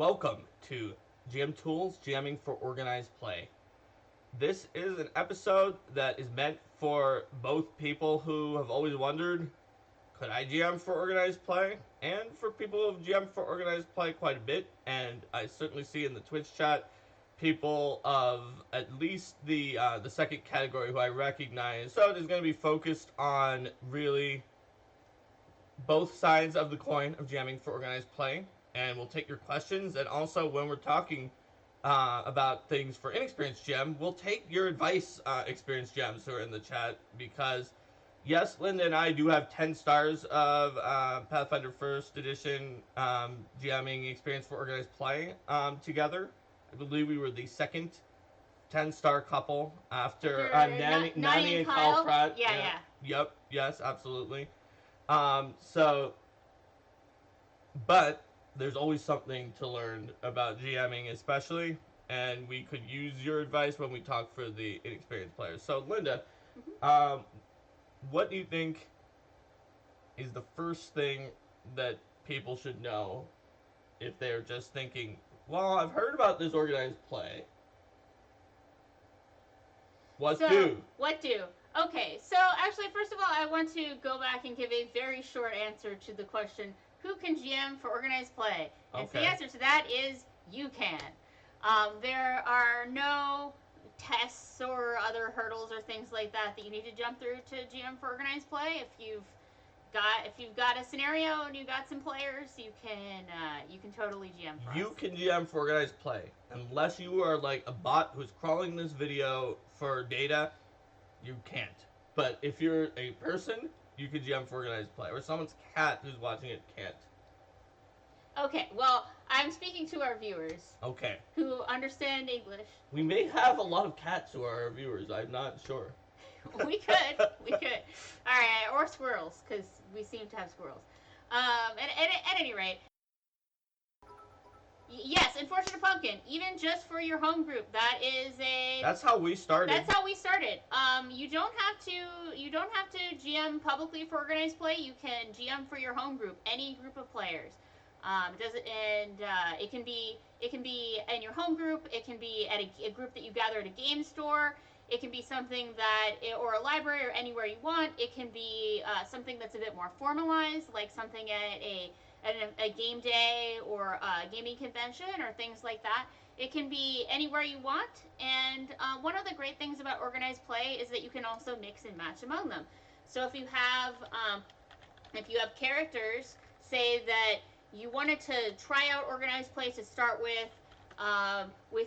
Welcome to GM Tools, GMing for Organized Play. This is an episode that is meant for both people who have always wondered, could I GM for Organized Play? And for people who have GM for Organized Play quite a bit, and I certainly see in the Twitch chat people of at least the second category who I recognize. So it is going to be focused on really both sides of the coin of GMing for Organized Play, and we'll take your questions. And also, when we're talking about things for inexperienced GM, we'll take your advice, experienced GMs who are in the chat, because yes, Linda and I do have 10 stars of Pathfinder First Edition GMing experience for Organized Play together. I believe we were the second 10-star couple after Nani and Kyle Pratt. Yeah. Yep, yes, absolutely. But there's always something to learn about GMing, especially, and we could use your advice when we talk for the inexperienced players. So, Linda, what do you think is the first thing that people should know if they're just thinking, well, I've heard about this organized play. What do? Okay, so actually, first of all, I want to go back and give a very short answer to the question, who can GM for organized play? And the answer to that is, you can. There are no tests or other hurdles or things like that you need to jump through to GM for organized play. If you've got a scenario and you got some players, you can totally GM for us. You can GM for organized play, unless you are like a bot who's crawling this video for data. You can't. But if you're a person, you can GM for organized play, or someone's cat who's watching it can't. Okay, well, I'm speaking to our viewers. Okay. Who understand English. We may have a lot of cats who are our viewers. I'm not sure. We could. All right, or squirrels, because we seem to have squirrels. At any rate, yes, Unfortunate Pumpkin, even just for your home group, that's how we started. You don't have to GM publicly for organized play. You can GM for your home group, any group of players. It can be in your home group. It can be at a group that you gather at a game store. It can be something or a library, or anywhere you want. It can be something that's a bit more formalized, like something at a game day or a gaming convention or things like that. It can be anywhere you want. And one of the great things about organized play is that you can also mix and match among them. So if you have characters, say that you wanted to try out organized play to start with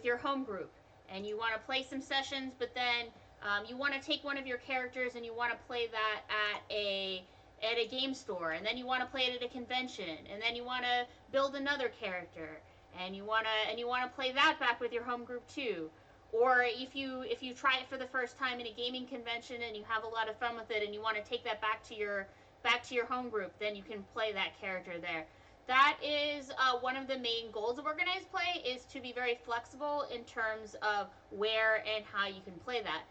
your home group, and you want to play some sessions, but then you want to take one of your characters and you want to play that at a game store, and then you want to play it at a convention, and then you want to build another character, and you want to play that back with your home group too. Or if you try it for the first time in a gaming convention and you have a lot of fun with it, and you want to take that back to your home group, then you can play that character there. That is one of the main goals of organized play, is to be very flexible in terms of where and how you can play that.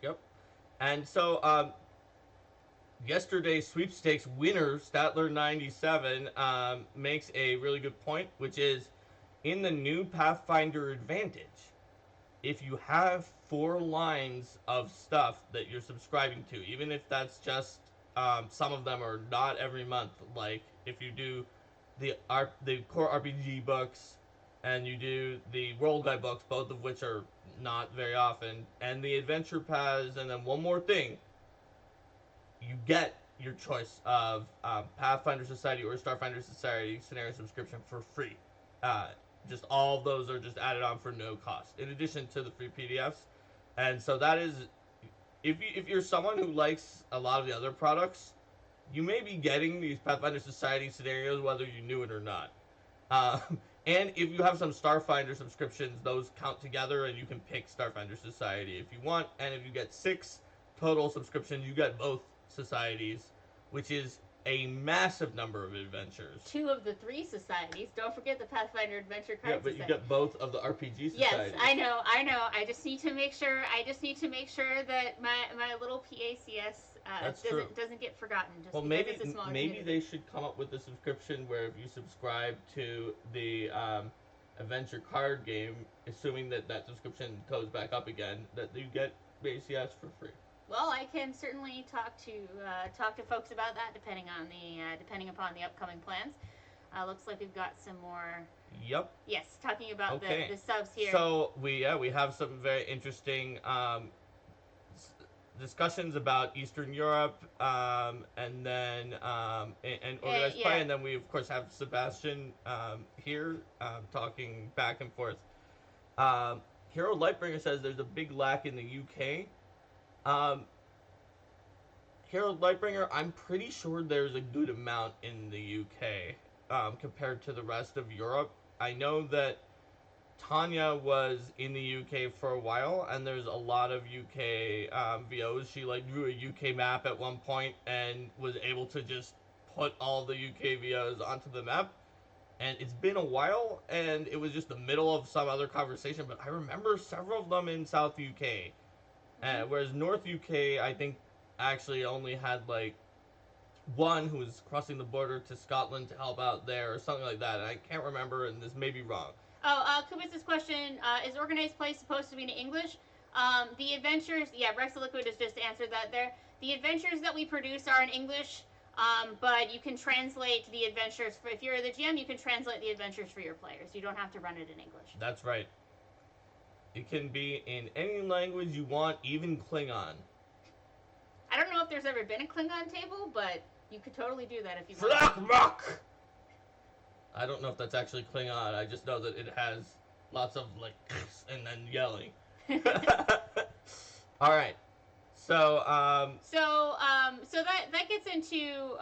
Yep. And so yesterday's sweepstakes winner, Statler97, makes a really good point, which is, in the new Pathfinder Advantage, if you have 4 lines of stuff that you're subscribing to, even if that's just some of them are not every month, like if you do the core RPG books and you do the World Guide books, both of which are not very often, and the adventure paths, and then one more thing, you get your choice of Pathfinder Society or Starfinder Society scenario subscription for free. Just all of those are just added on for no cost, in addition to the free PDFs. And so that is, if you're someone who likes a lot of the other products, you may be getting these Pathfinder Society scenarios whether you knew it or not. And if you have some Starfinder subscriptions, those count together, and you can pick Starfinder Society if you want. And if you get 6 total subscriptions, you get both societies, which is a massive number of adventures. 2 of the 3 societies. Don't forget the Pathfinder Adventure Card Society. Yeah, but you get both of the RPG societies. Yes, I know. I just need to make sure that my little PACS That's true. Doesn't get forgotten just Well, because it's a small maybe community. they should come up with a subscription where if you subscribe to the adventure card game, assuming that that subscription goes back up again, that you get ACS for free. Well, I can certainly talk to folks about that depending upon the upcoming plans. Looks like we've got some more. Yep. Yes, talking about Okay. the subs here. So we have some very interesting discussions about Eastern Europe, and then and organized Yeah. play, and then we of course have Sebastian here talking back and forth. Hero Lightbringer says there's a big lack in the UK. Um, Hero Lightbringer, I'm pretty sure there's a good amount in the UK compared to the rest of Europe. I know that Tanya was in the UK for a while, and there's a lot of UK VOs. She like drew a UK map at one point and was able to just put all the UK VOs onto the map. And it's been a while, and it was just the middle of some other conversation. But I remember several of them in South UK, whereas North UK, I think actually only had like one who was crossing the border to Scotland to help out there or something like that. And I can't remember, and this may be wrong. Oh, Kubis' question, is organized play supposed to be in English? The adventures, yeah, Rex the Liquid has just answered that there. The adventures that we produce are in English, but you can translate the adventures. If you're the GM, you can translate the adventures for your players. You don't have to run it in English. That's right. It can be in any language you want, even Klingon. I don't know if there's ever been a Klingon table, but you could totally do that if you want. Flakmok! I don't know if that's actually Klingon. I just know that it has lots of like and then yelling. All right. So that gets into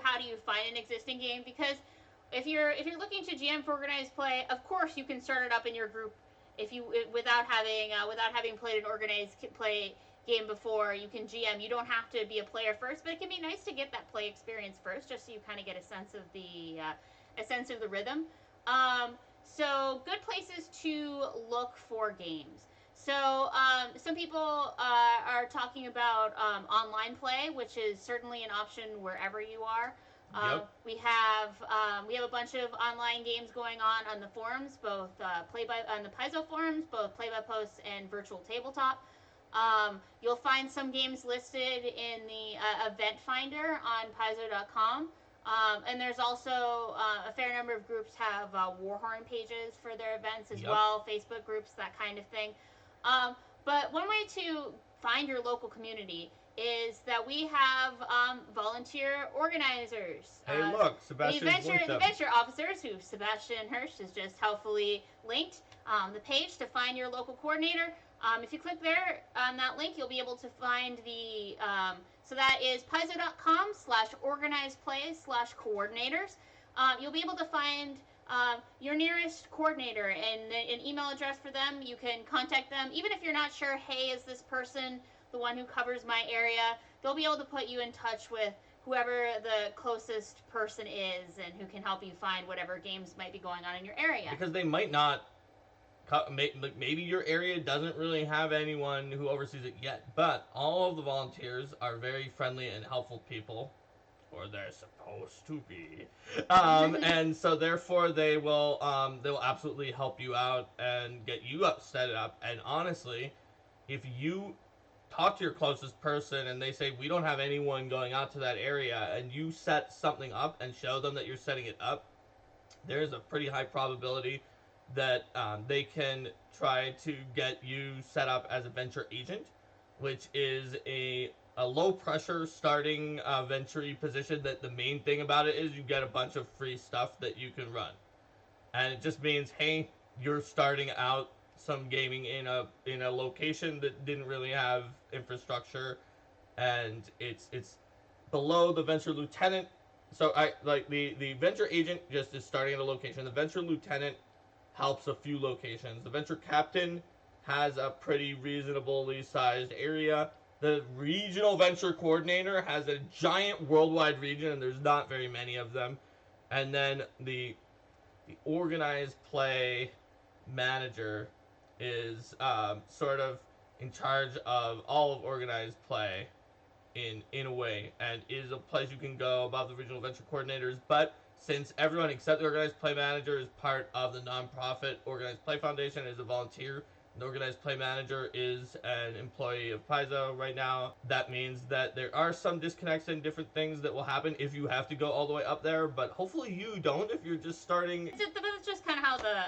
how do you find an existing game, because if you're looking to GM for organized play, of course you can start it up in your group without having played an organized play game before. You can GM. You don't have to be a player first, but it can be nice to get that play experience first, just so you kind of get a sense of the rhythm. So good places to look for games. So some people are talking about online play, which is certainly an option wherever you are. Yep. We have a bunch of online games going on the forums, both on the Paizo forums, both play by posts and virtual tabletop. You'll find some games listed in the event finder on Paizo.com. And there's also a fair number of groups have Warhorn pages for their events as well, Facebook groups, that kind of thing. But one way to find your local community is that we have volunteer organizers. Hey, look, Sebastian's linked the adventure officers, who Sebastian Hirsch has just helpfully linked the page to find your local coordinator. If you click there on that link, you'll be able to find the, so that is paizo.com/organizedplay/coordinators. You'll be able to find your nearest coordinator and an email address for them. You can contact them. Even if you're not sure, hey, is this person the one who covers my area? They'll be able to put you in touch with whoever the closest person is and who can help you find whatever games might be going on in your area. Because they might not... Maybe your area doesn't really have anyone who oversees it yet, but all of the volunteers are very friendly and helpful people, or they're supposed to be, and so therefore they will absolutely help you out and get you set up. And honestly, if you talk to your closest person and they say we don't have anyone going out to that area, and you set something up and show them that you're setting it up, there's a pretty high probability that they can try to get you set up as a venture agent, which is a low pressure starting venture position. That the main thing about it is you get a bunch of free stuff that you can run, and it just means, hey, you're starting out some gaming in a location that didn't really have infrastructure, and it's below the venture lieutenant. So the venture agent just is starting at a location. The venture lieutenant helps a few locations. The venture captain has a pretty reasonably sized area. The regional venture coordinator has a giant worldwide region, and there's not very many of them. And then the organized play manager is sort of in charge of all of organized play. in a way, and is a place you can go about the regional venture coordinators. But since everyone except the organized play manager is part of the nonprofit Organized Play Foundation, is a volunteer, the organized play manager is an employee of Paizo right now. That means that there are some disconnects and different things that will happen if you have to go all the way up there, but hopefully you don't if you're just starting. That's just kind of how the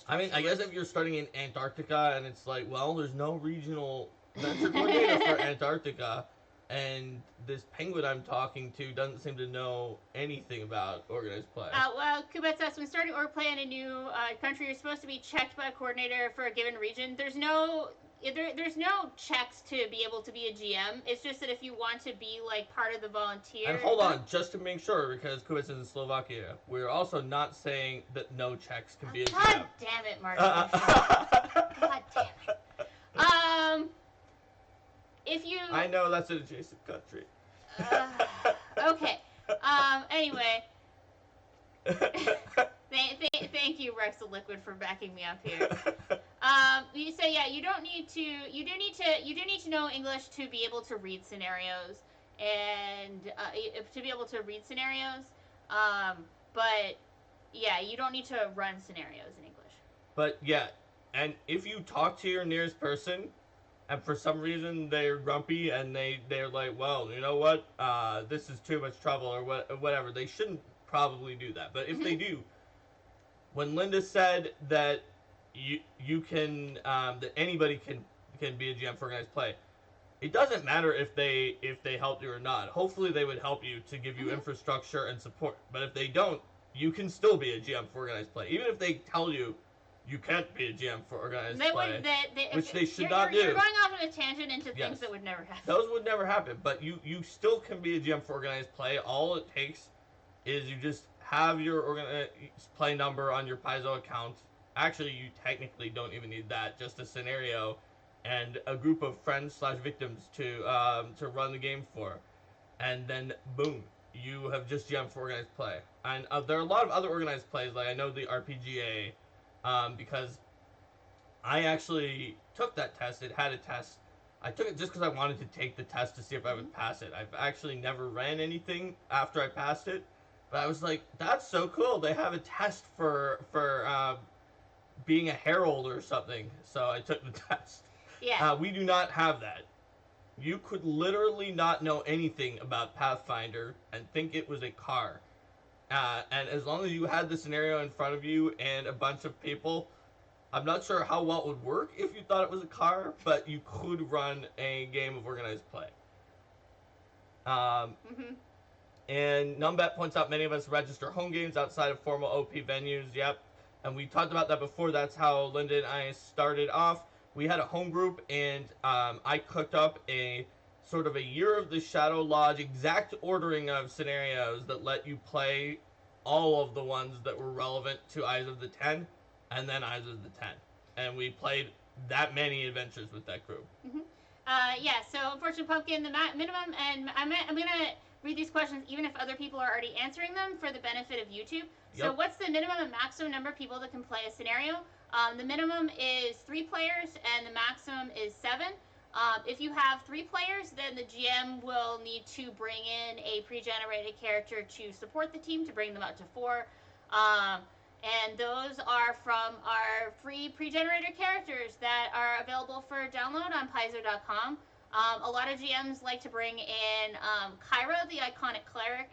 I mean, I guess if you're starting in Antarctica and it's like, well, there's no regional venture coordinator for Antarctica, and this penguin I'm talking to doesn't seem to know anything about organized play. Well, Kubet says when starting org play in a new country, you're supposed to be checked by a coordinator for a given region. There's no checks to be able to be a GM. It's just that if you want to be like part of the volunteer. And hold on, just to make sure, because Kubet is in Slovakia, we're also not saying that no checks can be a GM. God damn it, Martin. God damn it. If you. I know that's an adjacent country. Okay. Anyway. Thank you, Rex the Liquid, for backing me up here. So yeah, you do need to know English to be able to read scenarios and to be able to read scenarios. But yeah, you don't need to run scenarios in English. But yeah, and if you talk to your nearest person, and for some reason they're grumpy and they're like, well, you know what, this is too much trouble or whatever, they shouldn't probably do that. But if they do, when Linda said that you can that anybody can be a GM for organized play, it doesn't matter if they help you or not. Hopefully they would help you to give you infrastructure and support. But if they don't, you can still be a GM for organized play, even if they tell you you can't be a GM for organized play, which they should not do. You're going off on a tangent into things that would never happen. Those would never happen, but you still can be a GM for organized play. All it takes is you just have your organized play number on your Paizo account. Actually, you technically don't even need that, just a scenario and a group of friends/victims to run the game for. And then, boom, you have just GM for organized play. And there are a lot of other organized plays, like I know the RPGA, because I actually took that test. It had a test. I took it just because I wanted to take the test to see if I would pass it. I've actually never ran anything after I passed it, but I was like, that's so cool. They have a test for being a herald or something, so I took the test. Yeah. We do not have that. You could literally not know anything about Pathfinder and think it was a car. And as long as you had the scenario in front of you and a bunch of people, I'm not sure how well it would work if you thought it was a car, but you could run a game of organized play. And Numbat points out many of us register home games outside of formal OP venues. Yep. And we talked about that before. That's how Linda and I started off. We had a home group, and I cooked up a sort of a Year of the Shadow Lodge exact ordering of scenarios that let you play all of the ones that were relevant to Eyes of the Ten, and then Eyes of the Ten. And we played that many adventures with that group. Yeah, so unfortunately, Pumpkin, the minimum, and I'm going to read these questions even if other people are already answering them for the benefit of YouTube. Yep. So what's the minimum and maximum number of people that can play a scenario? The minimum is 3 players, and the maximum is 7. If you have 3 players, then the GM will need to bring in a pre-generated character to support the team to bring them up to 4. And those are from our free pre-generated characters that are available for download on Paizo.com. A lot of GMs like to bring in Kyra, the iconic cleric,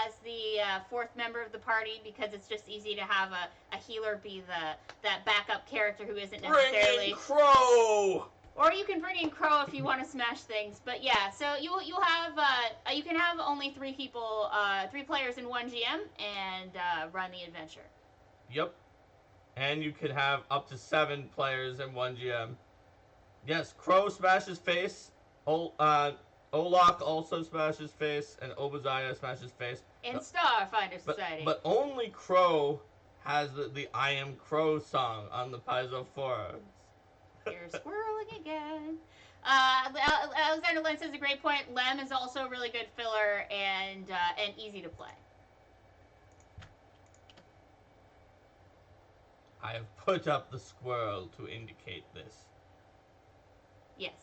as the 4th member of the party because it's just easy to have a healer be that backup character who isn't necessarily. Bring in Crow! Or you can bring in Crow if you want to smash things. But yeah, so you'll have you can have only 3 people, 3 players and 1 GM, and run the adventure. Yep. And you could have up to 7 players and 1 GM. Yes, Crow smashes face. Olak also smashes face, and Obadiah smashes face. In Starfinder Society. But only Crow has the I Am Crow song on the Paizo forums. You're squirreling again. Alexander Lynn says a great point. Lem is also a really good filler and easy to play. I have put up the squirrel to indicate this. Yes.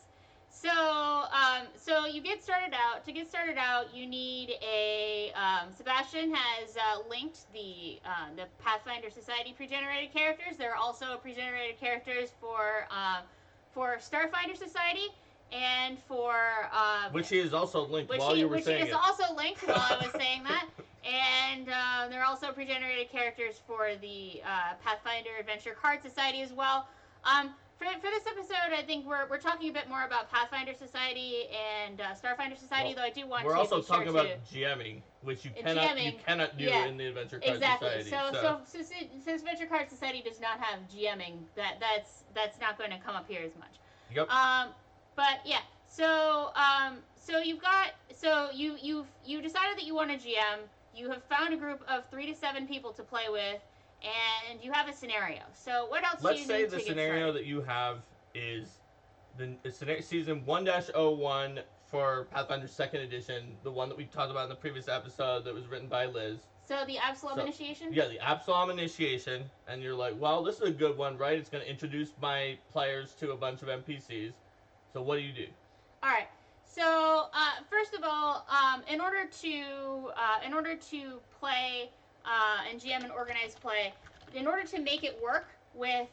So you get started out. To get started out, you need a. Sebastian has linked the Pathfinder Society pre-generated characters. There are also pre-generated characters for Starfinder Society and for Which he is also linked while you were saying which is also linked while I was saying that. And there are also pre-generated characters for the Pathfinder Adventure Card Society as well. For this episode, I think we're talking a bit more about Pathfinder Society and Starfinder Society, though I do want to. We're also talking sure about GMing, which you cannot do in the Adventure Card Society. So since Adventure Card Society does not have GMing, that's not going to come up here as much. Yep. But yeah, so you decided that you want a GM. You have found a group of 3 to 7 people to play with, and you have a scenario. So what else do you need to get started? Let's say the scenario that you have is the season 1-01 for Pathfinder 2nd Edition, the one that we talked about in the previous episode that was written by Liz. So the Absalom Initiation? Yeah, the Absalom Initiation, and you're like, well, this is a good one, right? It's going to introduce my players to a bunch of NPCs. So what do you do? All right. So first of all, in order to play and GM and organize play, in order to make it work with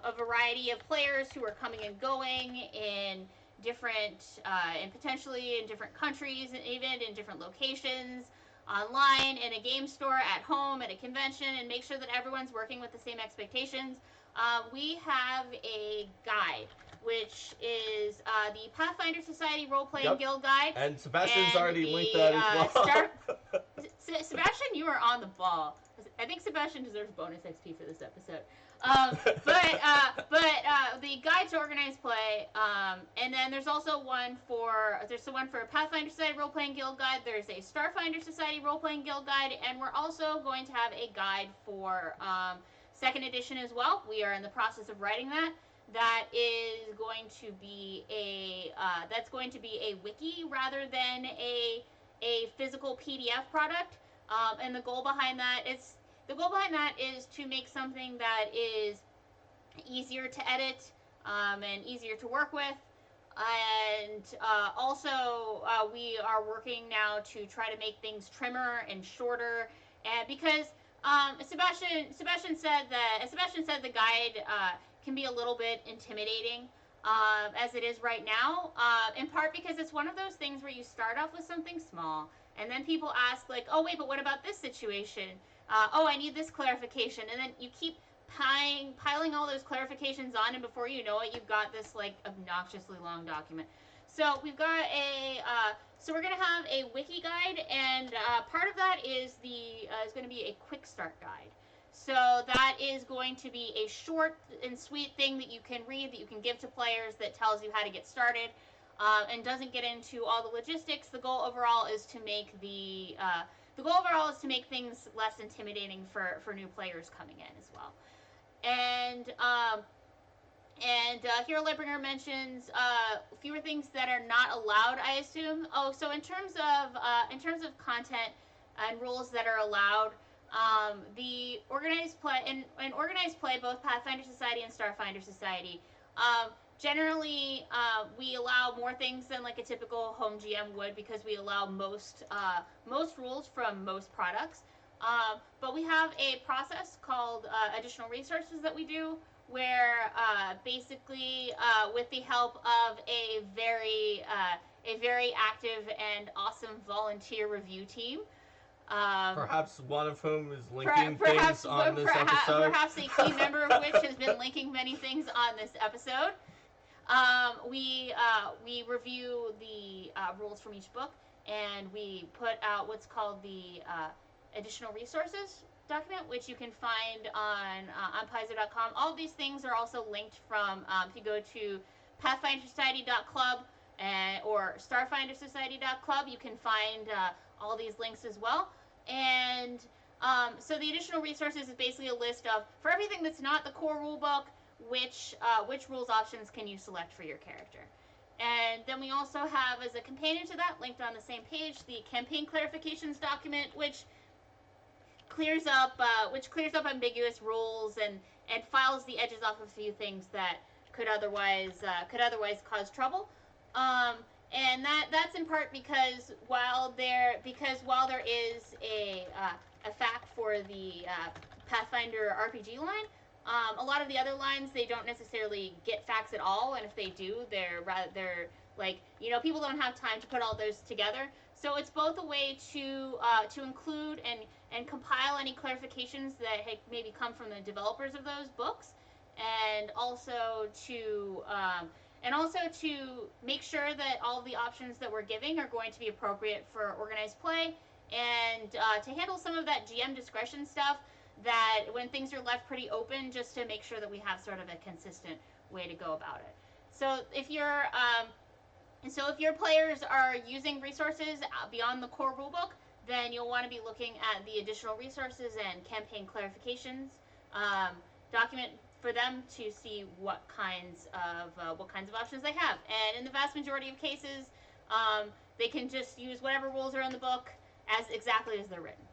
a variety of players who are coming and going in different, and potentially in different countries, and even in different locations, online, in a game store, at home, at a convention, and make sure that everyone's working with the same expectations, we have a guide, which is the Pathfinder Society Role-Playing Guild Guide. And Sebastian's already linked that as well. Sebastian, you are on the ball. I think Sebastian deserves bonus XP for this episode. But the guide to organized play, and then there's also one for Pathfinder Society Role Playing Guild Guide. There's a Starfinder Society Role Playing Guild Guide, and we're also going to have a guide for 2nd edition as well. We are in the process of writing that. That is going to be a wiki rather than a physical PDF product. And the goal behind that is to make something that is easier to edit and easier to work with. And also, we are working now to try to make things trimmer and shorter, and because Sebastian said the guide can be a little bit intimidating as it is right now, in part because it's one of those things where you start off with something small, and then people ask, like, oh, wait, but what about this situation? Oh, I need this clarification. And then you keep piling all those clarifications on, and before you know it, you've got this, like, obnoxiously long document. So we've got so we're going to have a wiki guide, and part of that is going to be a quick start guide. So that is going to be a short and sweet thing that you can read, that you can give to players, that tells you how to get started. And doesn't get into all the logistics. The goal overall is to make things less intimidating for new players coming in as well. And Hero Lightbringer mentions fewer things that are not allowed, I assume. Oh, so in terms of content and rules that are allowed, the organized play in organized play, both Pathfinder Society and Starfinder Society. Generally, we allow more things than like a typical home GM would, because we allow most rules from most products. But we have a process called additional resources that we do, where basically, with the help of a very active and awesome volunteer review team. Perhaps one of whom is linking things on this episode. Perhaps a key member of which has been linking many things on this episode. We review the rules from each book, and we put out what's called the additional resources document, which you can find on Paizo.com. All of these things are also linked from, if you go to pathfindersociety.club or starfindersociety.club, you can find all these links as well. And so the additional resources is basically a list of, for everything that's not the core rule book, which rules options can you select for your character. And then we also have, as a companion to that, linked on the same page, the campaign clarifications document, which clears up ambiguous rules and files the edges off of a few things that could otherwise cause trouble. Um, and that's in part because while there is a fact for the Pathfinder RPG line, a lot of the other lines they don't necessarily get facts at all, and if they do, they're like people don't have time to put all those together. So it's both a way to include and compile any clarifications that maybe come from the developers of those books, and also to make sure that all of the options that we're giving are going to be appropriate for organized play, and to handle some of that GM discretion stuff that when things are left pretty open, just to make sure that we have sort of a consistent way to go about it. So if your players are using resources beyond the core rulebook, then you'll want to be looking at the additional resources and campaign clarifications document for them to see what kinds of options they have. And in the vast majority of cases, they can just use whatever rules are in the book as exactly as they're written.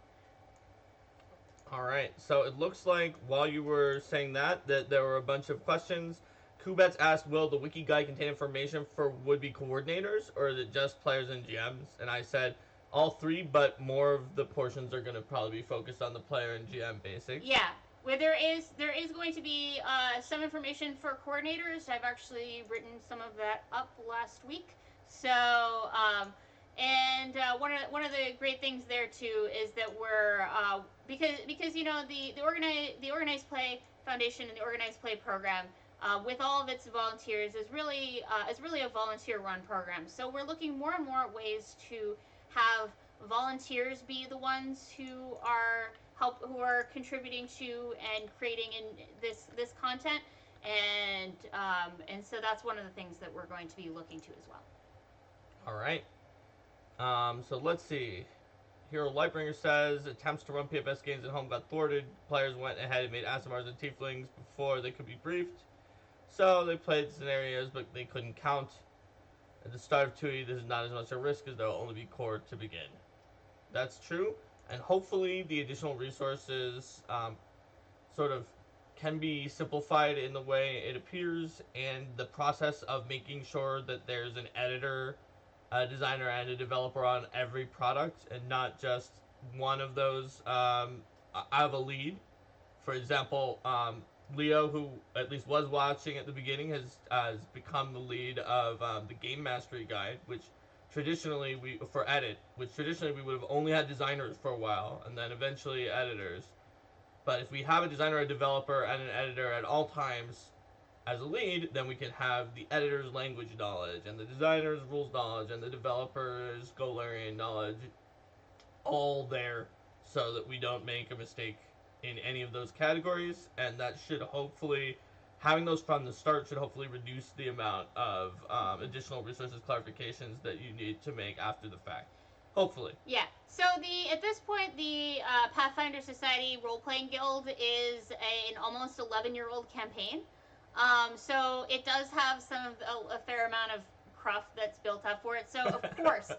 All right. So it looks like while you were saying that there were a bunch of questions. Kubets asked, "Will the wiki guide contain information for would-be coordinators, or is it just players and GMs?" And I said all three, but more of the portions are going to probably be focused on the player and GM basics. Yeah, where there is going to be some information for coordinators. I've actually written some of that up last week. So one of the great things there too is that we're because the organized play foundation and the organized play program, with all of its volunteers, is really a volunteer run program. So we're looking more and more at ways to have volunteers be the ones who are contributing to and creating in this content, and so that's one of the things that we're going to be looking to as well. All right. So let's see. Hero Lightbringer says attempts to run PFS games at home got thwarted. Players went ahead and made Asimars and Tieflings before they could be briefed. So they played scenarios, but they couldn't count. At the start of 2E, this is not as much a risk as there will only be core to begin. That's true, and hopefully the additional resources sort of can be simplified in the way it appears, and the process of making sure that there's an editor, a designer, and a developer on every product, and not just one of those out of a lead. For example, Leo, who at least was watching at the beginning, has become the lead of the Game Mastery Guide, which traditionally we would have only had designers for a while, and then eventually editors. But if we have a designer, a developer, and an editor at all times as a lead, then we can have the editor's language knowledge, and the designer's rules knowledge, and the developer's Golarian knowledge all there, so that we don't make a mistake in any of those categories, and that should hopefully, having those from the start should hopefully reduce the amount of additional resources clarifications that you need to make after the fact. Hopefully. Yeah. So at this point, the Pathfinder Society role-playing guild is an almost 11-year-old campaign. So it does have a fair amount of cruft that's built up for it. So of course,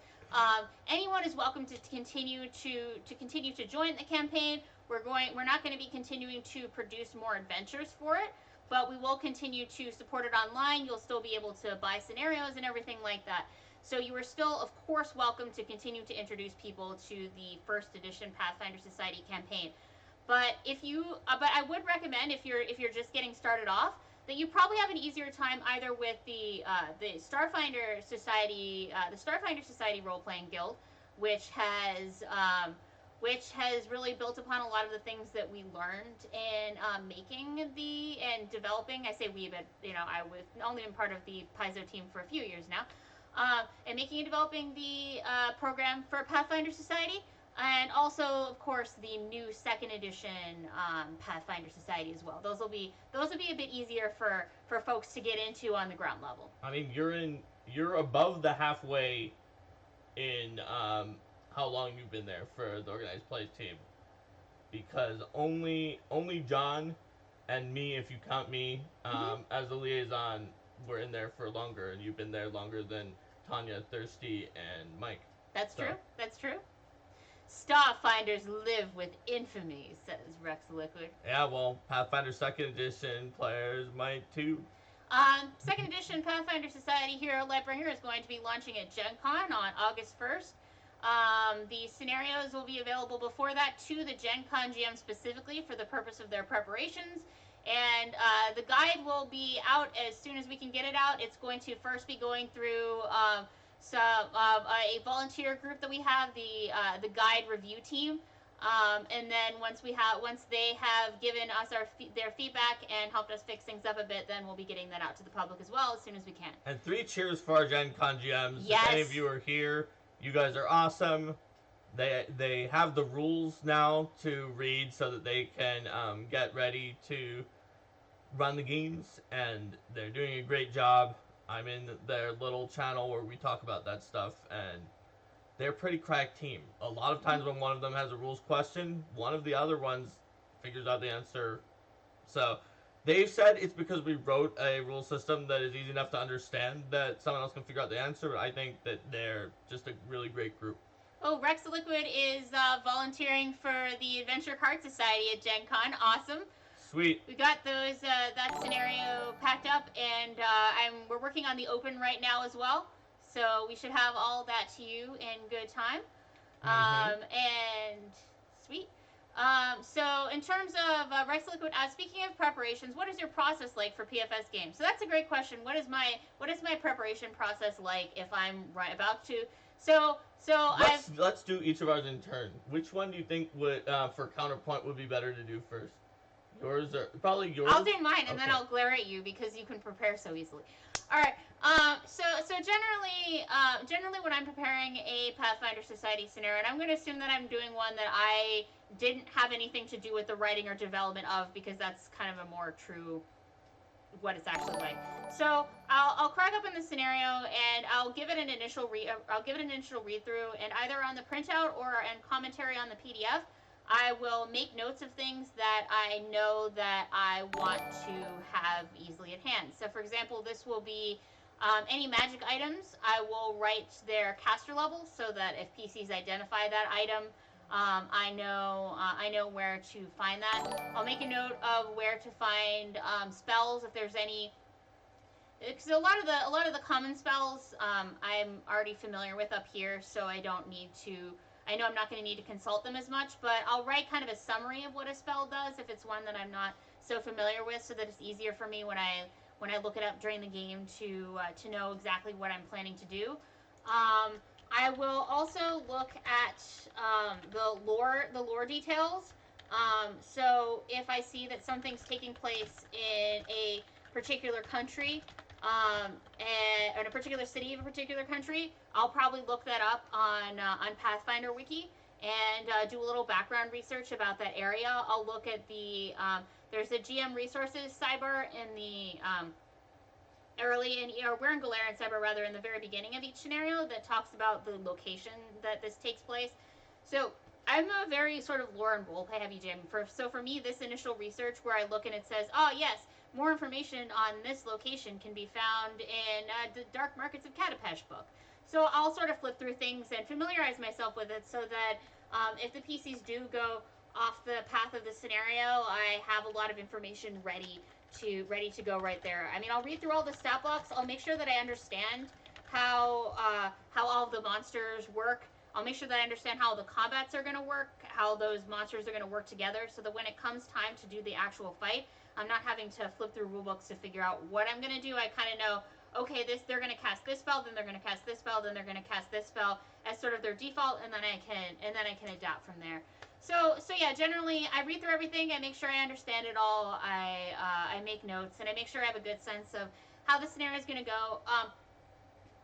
anyone is welcome to continue to join the campaign. We're not going to be continuing to produce more adventures for it, but we will continue to support it online. You'll still be able to buy scenarios and everything like that. So you are still, of course, welcome to continue to introduce people to the first edition Pathfinder Society campaign. But I would recommend if you're just getting started off, that you probably have an easier time either with the Starfinder Society, role playing guild, which has really built upon a lot of the things that we learned in making and developing. I say we, but I was only been part of the Paizo team for a few years now. And making and developing the program for Pathfinder Society, and also, of course, the new second edition Pathfinder Society as well. Those will be a bit easier for folks to get into on the ground level. I mean, you're above the halfway in how long you've been there for the organized play team, because only John and me, if you count me as a liaison, were in there for longer, and you've been there longer than Tanya, Thirsty, and Mike. That's true. That's true. Starfinders live with infamy, says Rex Liquid. Yeah, well, Pathfinder 2nd Edition players might too. Second edition Pathfinder Society Hero Lightbringer is going to be launching at Gen Con on August 1st. The scenarios will be available before that to the Gen Con GM specifically for the purpose of their preparations. And the guide will be out as soon as we can get it out. It's going to first be going through a volunteer group that we have, the guide review team. And then once they have given us their feedback and helped us fix things up a bit, then we'll be getting that out to the public as well as soon as we can. And 3 cheers for our Gen Con GMs. Yes. If any of you are here, you guys are awesome. They have the rules now to read so that they can get ready to run the games, and they're doing a great job. I'm in their little channel where we talk about that stuff, and they're a pretty crack team. A lot of times when one of them has a rules question, one of the other ones figures out the answer. So they've said it's because we wrote a rule system that is easy enough to understand that someone else can figure out the answer, but I think that they're just a really great group. Oh, Rex the Liquid is volunteering for the Adventure Card Society at Gen Con. Awesome. Sweet. We got that scenario packed up, and we're working on the open right now as well. So we should have all that to you in good time. And sweet. So in terms of Rex Liquid, speaking of preparations, what is your process like for PFS games? So that's a great question. What is my preparation process like if I'm about to? So let's do each of ours in turn. Which one do you think would for counterpoint would be better to do first? Yours or probably yours? I'll do mine, and then I'll glare at you because you can prepare so easily. All right. So generally when I'm preparing a Pathfinder Society scenario, and I'm going to assume that I'm doing one that I didn't have anything to do with the writing or development of, because that's kind of a more true what it's actually like. So I'll crack up in the scenario, and I'll give it an initial read through, and either on the printout or in commentary on the PDF, I will make notes of things that I know that I want to have easily at hand. So for example, this will be any magic items. I will write their caster levels so that if PCs identify that item, I know where to find that. I'll make a note of where to find spells if there's any. Because a lot of the common spells I'm already familiar with up here, so I don't need to. I know I'm not going to need to consult them as much, but I'll write kind of a summary of what a spell does if it's one that I'm not so familiar with, so that it's easier for me when I look it up during the game to know exactly what I'm planning to do. I will also look at the lore details. So if I see that something's taking place in a particular country, and in a particular city of a particular country, I'll probably look that up on Pathfinder Wiki and do a little background research about that area. I'll look at there's a GM resources sidebar in the we're in Galarian sidebar rather in the very beginning of each scenario that talks about the location that this takes place. So I'm a very sort of lore and roleplay heavy GM. So for me, this initial research where I look and it says, oh yes, more information on this location can be found in the Dark Markets of Katapesh book. So I'll sort of flip through things and familiarize myself with it so that if the PCs do go off the path of the scenario, I have a lot of information ready to go right there. I mean, I'll read through all the stat blocks. I'll make sure that I understand how all of the monsters work. I'll make sure that I understand how the combats are going to work, how those monsters are going to work together, so that when it comes time to do the actual fight, I'm not having to flip through rulebooks to figure out what I'm going to do. I kind of know, okay, they're going to cast this spell, then they're going to cast this spell, then they're going to cast this spell as sort of their default, and then I can adapt from there. So yeah, generally I read through everything. I make sure I understand it all. I make notes, and I make sure I have a good sense of how the scenario is going to go.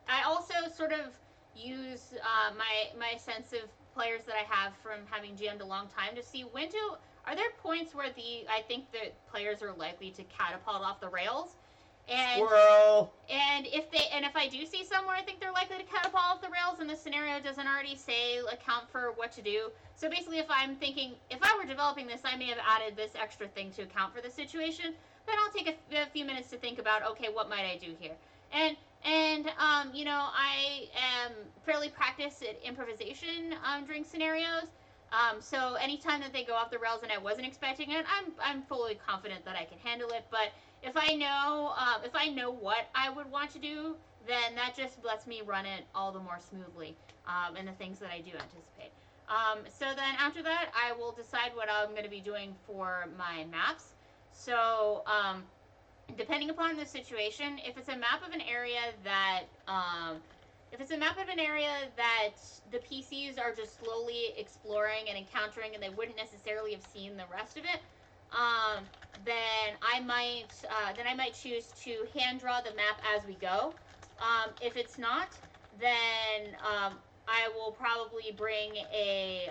I also sort of use my sense of players that I have from having GM'd a long time to see are there points where I think that players are likely to catapult off the rails, and Squirrel. and if I do see somewhere I think they're likely to catapult off the rails and the scenario doesn't already account for what to do. So basically, if I'm thinking, if I were developing this, I may have added this extra thing to account for the situation. Then I'll take a few minutes to think about, okay, what might I do here? And I am fairly practiced at improvisation during scenarios. So anytime that they go off the rails and I wasn't expecting it, I'm fully confident that I can handle it. But if I know what I would want to do, then that just lets me run it all the more smoothly, and the things that I do anticipate. So then after that, I will decide what I'm going to be doing for my maps. So depending upon the situation, if it's a map of an area that the PCs are just slowly exploring and encountering, and they wouldn't necessarily have seen the rest of it, um, then I might choose to hand draw the map as we go. If it's not, then I will probably bring a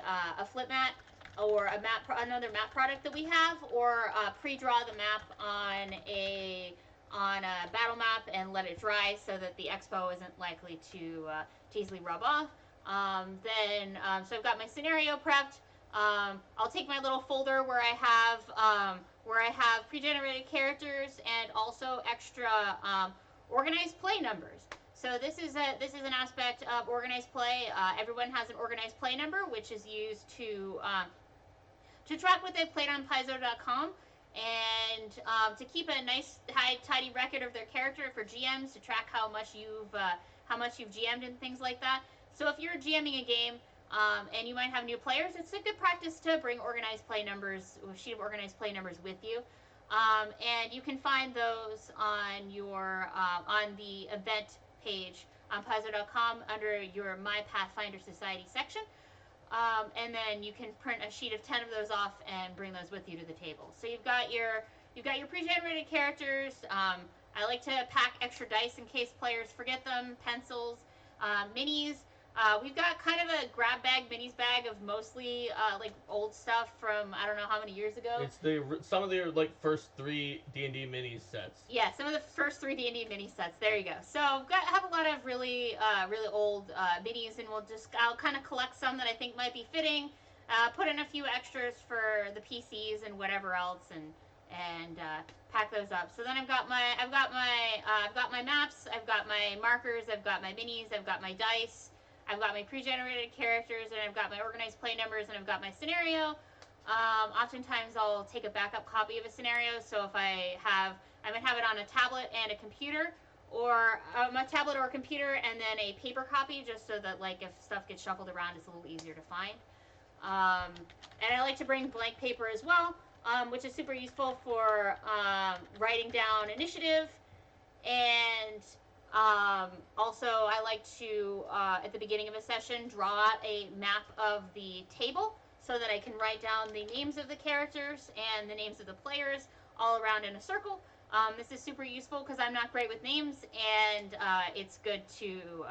flip mat or another map product that we have, or pre-draw the map on a battle map and let it dry so that the expo isn't likely to easily rub off. So I've got my scenario prepped. I'll take my little folder where I have pre-generated characters and also extra organized play numbers. So this is an aspect of organized play. Everyone has an organized play number, which is used to track what they've played on Paizo.com, and to keep a nice, tidy record of their character for GMs to track how much you've GM'd and things like that. So if you're GMing a game and you might have new players, it's a good practice to bring a sheet of organized play numbers with you. And you can find those on the event page on Paizo.com under your My Pathfinder Society section. And then you can print a sheet of 10 of those off and bring those with you to the table. So you've got your pre-generated characters. I like to pack extra dice in case players forget them. Pencils, minis. We've got kind of a grab bag, minis bag of mostly like old stuff from I don't know how many years ago. It's some of their like first 3 D&D mini sets. Yeah, some of the first 3 D&D mini sets. There you go. So have a lot of really old minis, and I'll kind of collect some that I think might be fitting. Put in a few extras for the PCs and whatever else, and pack those up. So then I've got my maps, I've got my markers, I've got my minis, I've got my dice, I've got my pre-generated characters, and I've got my organized play numbers, and I've got my scenario. Oftentimes I'll take a backup copy of a scenario, so if I might have it on a tablet and a computer, or a tablet or a computer, and then a paper copy, just so that like if stuff gets shuffled around, it's a little easier to find. And I like to bring blank paper as well, which is super useful for writing down initiative. And also I like to, at the beginning of a session, draw out a map of the table so that I can write down the names of the characters and the names of the players all around in a circle. This is super useful because I'm not great with names, and it's good to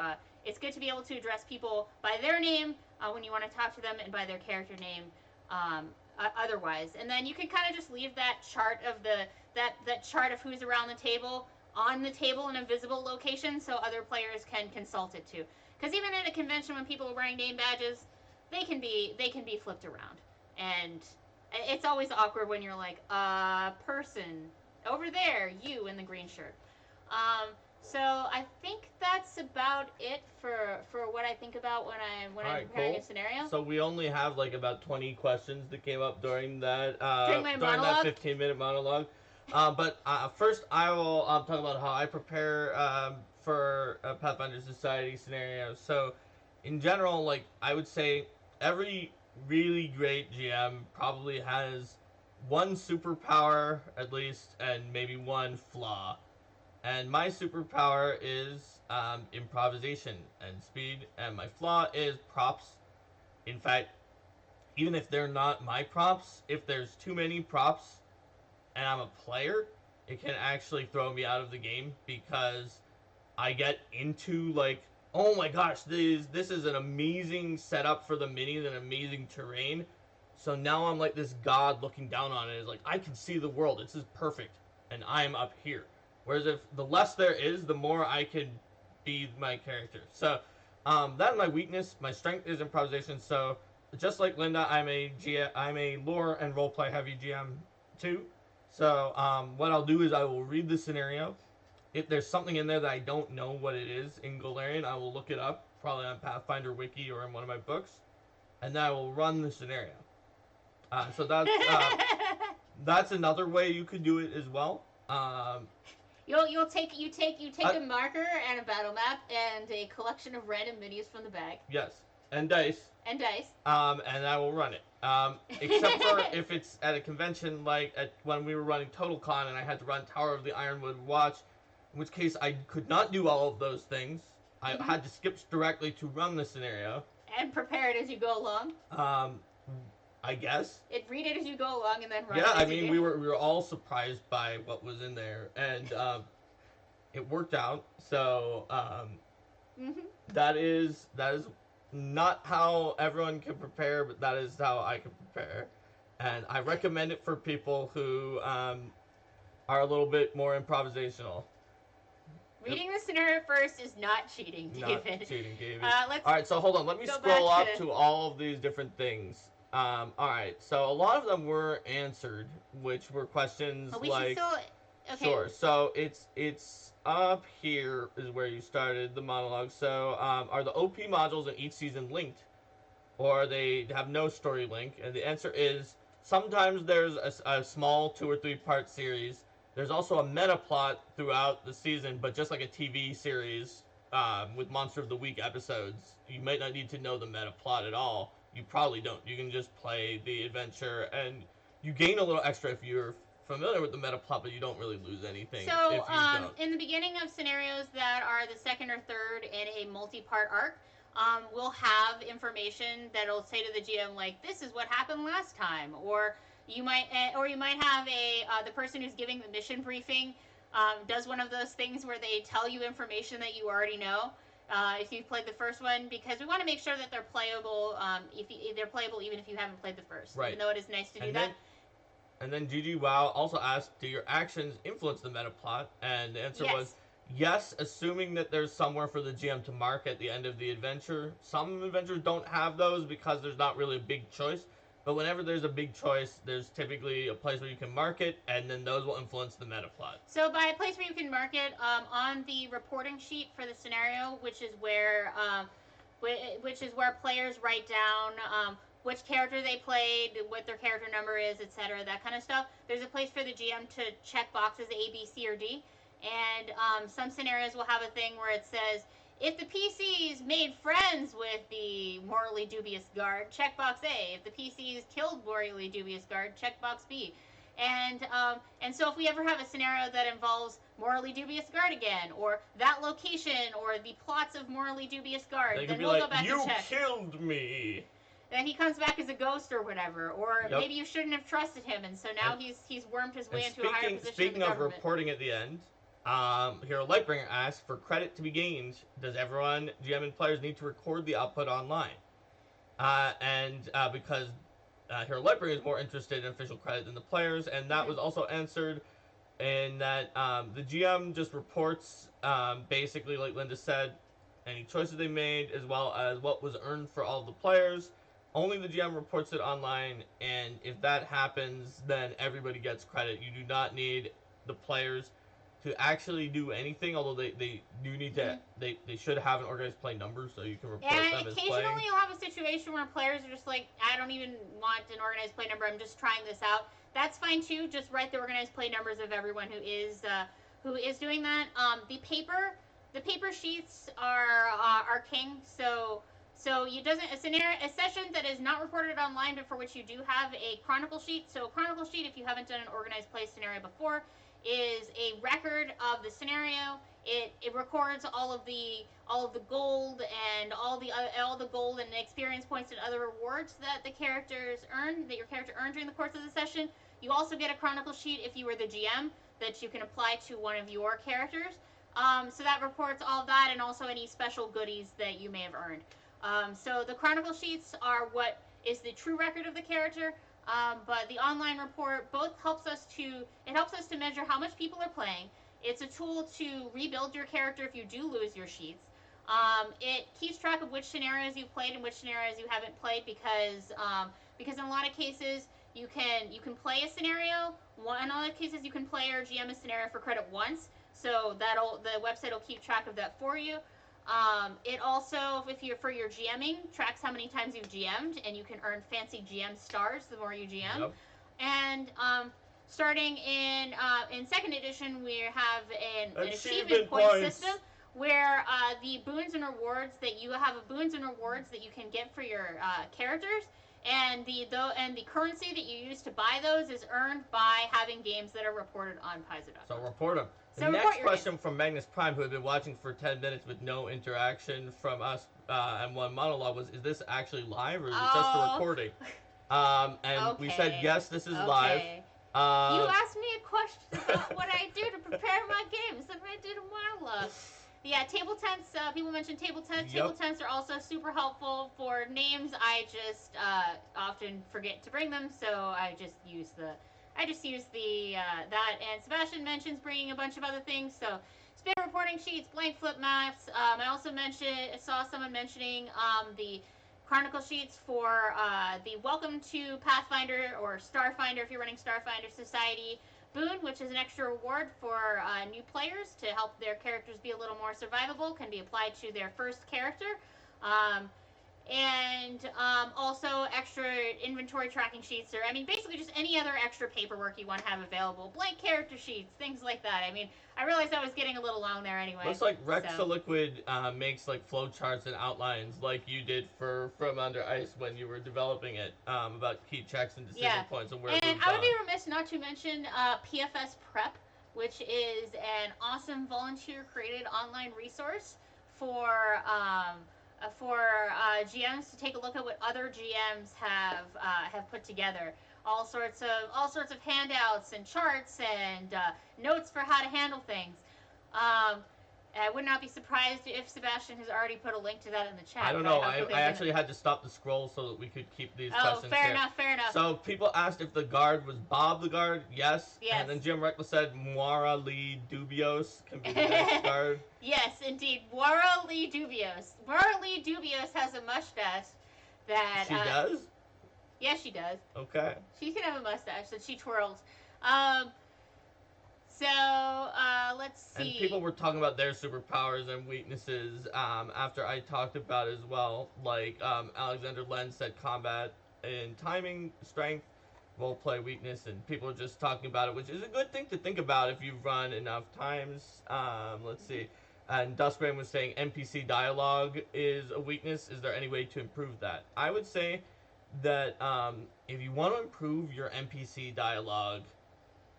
be able to address people by their name when you want to talk to them, and by their character name otherwise. And then you can kind of just leave that chart of that chart of who's around the table on the table in a visible location so other players can consult it too. Because even at a convention, when people are wearing name badges, they can be flipped around, and it's always awkward when you're like, person over there, you in the green shirt. So I think that's about it for what I think about when I'm preparing a scenario. So we only have like about 20 questions that came up during that during that 15-minute monologue. But first, I will talk about how I prepare for a Pathfinder Society scenario. So, in general, like I would say, every really great GM probably has one superpower at least, and maybe one flaw. And my superpower is improvisation and speed, and my flaw is props. In fact, even if they're not my props, if there's too many props and I'm a player, it can actually throw me out of the game because I get into like, oh my gosh, this is an amazing setup for the minis, an amazing terrain. So now I'm like this god looking down on it. It's like, I can see the world. This is perfect. And I'm up here. Whereas if the less there is, the more I can be my character. So that's my weakness. My strength is improvisation. So just like Linda, I'm a lore and roleplay heavy GM too. So what I'll do is I will read the scenario. If there's something in there that I don't know what it is in Golarion, I will look it up, probably on Pathfinder Wiki or in one of my books. and then I will run the scenario. So that's another way you could do it as well. You take a marker and a battle map and a collection of random minis from the bag. Yes, and dice. And dice. And I will run it. Except for if it's at a convention like when we were running Total Con and I had to run Tower of the Ironwood Watch, in which case I could not do all of those things. I had to skip directly to run the scenario. And prepare it as you go along. I guess. Read it as you go along and then run. Yeah, I mean we were all surprised by what was in there, and it worked out. So that is not how everyone can prepare, but that is how I can prepare, and I recommend it for people who are a little bit more improvisational. Reading the scenario first is not cheating, David. Not cheating, David. All right, so hold on. Let me scroll up to all of these different things. All right, so a lot of them were answered, which were questions like. Okay. Sure. So it's up here is where you started the monologue. So are the OP modules in each season linked, or they have no story link? And the answer is sometimes there's a small 2 or 3 part series. There's also a meta plot throughout the season, but just like a TV series with Monster of the Week episodes, you might not need to know the meta plot at all. You probably don't. You can just play the adventure, and you gain a little extra if you're familiar with the meta plot, but you don't really lose anything. So, if you don't. In the beginning of scenarios that are the second or third in a multi-part arc, we'll have information that'll say to the GM like, "This is what happened last time," or you might have the person who's giving the mission briefing does one of those things where they tell you information that you already know. If you've played the first one, because we want to make sure that they're playable. If they're playable, even if you haven't played the first, right? Even though it is nice to do that. And then GG WoW also asked, "Do your actions influence the meta plot?" And the answer was yes, assuming that there's somewhere for the GM to mark at the end of the adventure. Some adventures don't have those because there's not really a big choice. But whenever there's a big choice, there's typically a place where you can mark it, and then those will influence the meta plot. So by a place where you can mark it, on the reporting sheet for the scenario, which is where players write down which character they played, what their character number is, etc., that kind of stuff. There's a place for the GM to check boxes A, B, C, or D. And some scenarios will have a thing where it says, if the PCs made friends with the morally dubious guard, checkbox A. If the PCs killed morally dubious guard, checkbox B. And so if we ever have a scenario that involves morally dubious guard again, or that location, or the plots of morally dubious guard, then we'll go back and check. You killed me! Then he comes back as a ghost or whatever, or maybe you shouldn't have trusted him, and so now he's wormed his way into a higher position. Speaking of reporting at the end, Hero Lightbringer asks, for credit to be gained, does everyone, GM and players, need to record the output online? Because Hero Lightbringer is more interested in official credit than the players, and that was also answered in that the GM just reports, basically, like Linda said, any choices they made, as well as what was earned for all the players. Only the GM reports it online, and if that happens, then everybody gets credit. You do not need the players to actually do anything, although they do need to, they should have an organized play number so you can report them as playing. And occasionally you'll have a situation where players are just like, I don't even want an organized play number, I'm just trying this out. That's fine too, just write the organized play numbers of everyone who is doing that. The paper sheets are king, so a session that is not reported online but for which you do have a chronicle sheet. So a chronicle sheet, if you haven't done an organized play scenario before, is a record of the scenario. It records all of the gold and all the gold and experience points and other rewards that your character earned during the course of the session. You also get a chronicle sheet if you were the GM that you can apply to one of your characters. So that reports all of that and also any special goodies that you may have earned. So the chronicle sheets are what is the true record of the character. But the online report both helps us to measure how much people are playing. It's a tool to rebuild your character if you do lose your sheets. It keeps track of which scenarios you played and which scenarios you haven't played because in a lot of cases you can play a scenario. In a lot of cases you can play or GM a scenario for credit once. So the website will keep track of that for you. It also, if you're for your GMing, tracks how many times you've GM'd, and you can earn fancy GM stars the more you GM. Yep. And starting in second edition, we have an achievement Achievement point points. system where the boons and rewards that you have boons and rewards that you can get for your characters, and the currency that you use to buy those is earned by having games that are reported on Paizo.com. So report them. The So next question from Magnus Prime, who had been watching for 10 minutes with no interaction from us and one monologue, was, is this actually live or is it just a recording? And we said, yes, this is live. You asked me a question about what I do to prepare my games, and I did a monologue. Yeah, table tents. People mentioned table tents. Yep. Table tents are also super helpful for names. I just often forget to bring them, so I just use the that. And Sebastian mentions bringing a bunch of other things. So spin reporting sheets, blank flip maps. I also saw someone mentioning the chronicle sheets for the Welcome to Pathfinder or Starfinder if you're running Starfinder Society boon, which is an extra reward for new players to help their characters be a little more survivable, can be applied to their first character. And also extra inventory tracking sheets, or basically just any other extra paperwork you want to have available. Blank character sheets, things like that. I realized I was getting a little long there anyway. Looks like Rex the Liquid makes like flowcharts and outlines like you did for From Under Ice when you were developing it, about key checks and decision points and where. And I would be remiss not to mention PFS Prep, which is an awesome volunteer-created online resource for GMs to take a look at what other GMs have put together. All sorts of handouts and charts and notes for how to handle things. I would not be surprised if Sebastian has already put a link to that in the chat. I don't know. I actually had to stop the scroll so that we could keep these questions fair here. Fair enough. So people asked if the guard was Bob the guard. Yes. And then Jim Reckless said Moira Lee Dubios can be the next guard. Yes, indeed. Moira Lee Dubios. Moira Lee Dubios has a mustache that... She does? Yes, she does. Okay. She can have a mustache that she twirls. Let's see. And people were talking about their superpowers and weaknesses after I talked about it as well. Like Alexander Len said combat and timing, strength, roleplay, weakness, and people are just talking about it, which is a good thing to think about if you've run enough times. Let's see. And Duskbrain was saying NPC dialogue is a weakness. Is there any way to improve that? I would say that if you want to improve your NPC dialogue,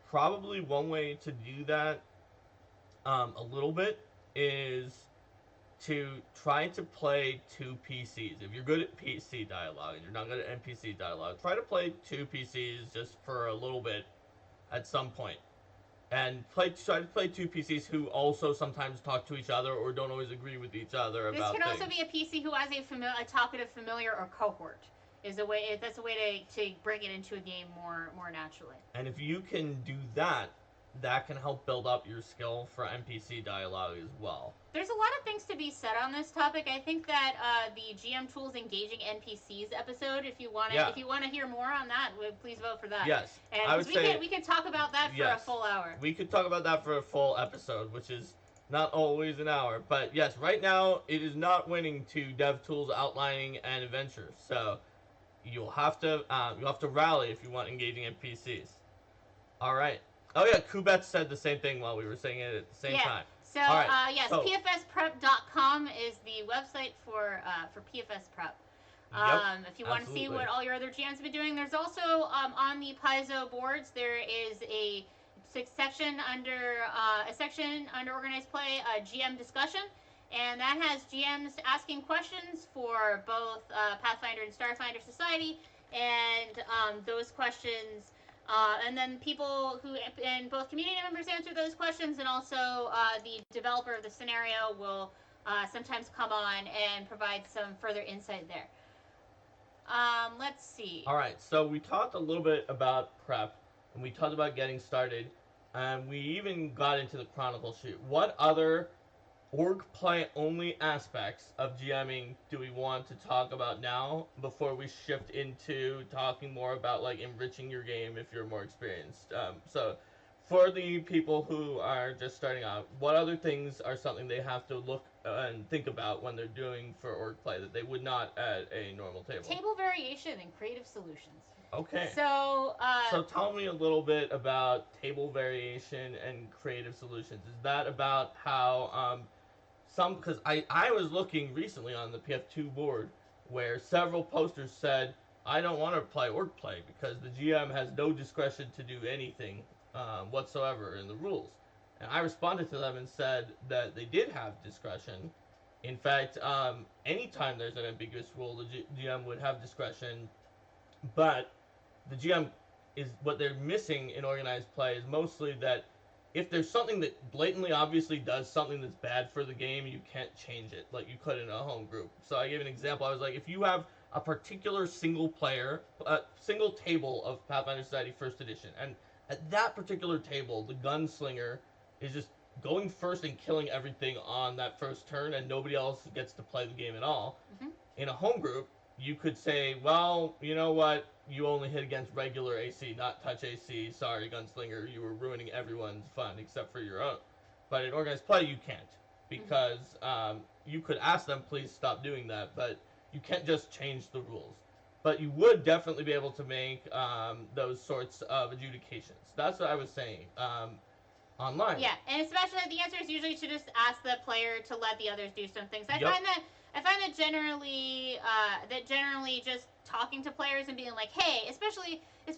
probably one way to do that a little bit is to try to play two PCs. If you're good at PC dialogue and you're not good at NPC dialogue, try to play two PCs just for a little bit at some point. And try to play two PCs who also sometimes talk to each other or don't always agree with each other about things. This can also be a PC who has a talkative familiar or cohort. That's a way to bring it into a game more naturally. And if you can do that, that can help build up your skill for NPC dialogue as well. There's a lot of things to be said on this topic. I think that the GM Tools Engaging NPCs episode, if you want to hear more on that, please vote for that. Yes, and I would say we can talk about that for a full hour. We could talk about that for a full episode, which is not always an hour. But yes, right now it is not winning to DevTools Outlining and Adventure. So you'll have to rally if you want engaging NPCs. All right. Oh yeah, Kubet said the same thing while we were saying it at the same time. So yes, pfsprep.com is the website for PFS Prep. If you want to see what all your other GMs have been doing, there's also on the Paizo boards there is a section under organized play, GM discussion. And that has GMs asking questions for both Pathfinder and Starfinder Society, and those questions, and then people and both community members answer those questions, and also the developer of the scenario will sometimes come on and provide some further insight there. Let's see. All right, so we talked a little bit about prep, and we talked about getting started, and we even got into the Chronicle sheet. What other org play only aspects of GMing do we want to talk about now before we shift into talking more about like enriching your game if you're more experienced? So For the people who are just starting out, what other things are something they have to look and think about when they're doing for org play that they would not at a normal table? Table variation and creative solutions. Okay. So, So tell me a little bit about table variation and creative solutions. Is that about how some, because I was looking recently on the PF2 board where several posters said, I don't want to play org play because the GM has no discretion to do anything whatsoever in the rules. And I responded to them and said that they did have discretion. In fact, anytime there's an ambiguous rule, the GM would have discretion, but the GM is what they're missing in organized play is mostly that if there's something that blatantly obviously does something that's bad for the game, you can't change it like you could in a home group. So I gave an example. I was like, if you have a particular single player, single table of Pathfinder Society First Edition, and at that particular table, the gunslinger is just going first and killing everything on that first turn, and nobody else gets to play the game at all. mm-hmm. In a home group, you could say, well, you know what? You only hit against regular AC, not touch AC. Sorry, gunslinger, you were ruining everyone's fun except for your own. But in organized play, you can't because you could ask them, please stop doing that, but you can't just change the rules. But you would definitely be able to make those sorts of adjudications. That's what I was saying online. Yeah, and especially the answer is usually to just ask the player to let the others do some things. I Yep. find that generally just talking to players and being like, hey, especially it's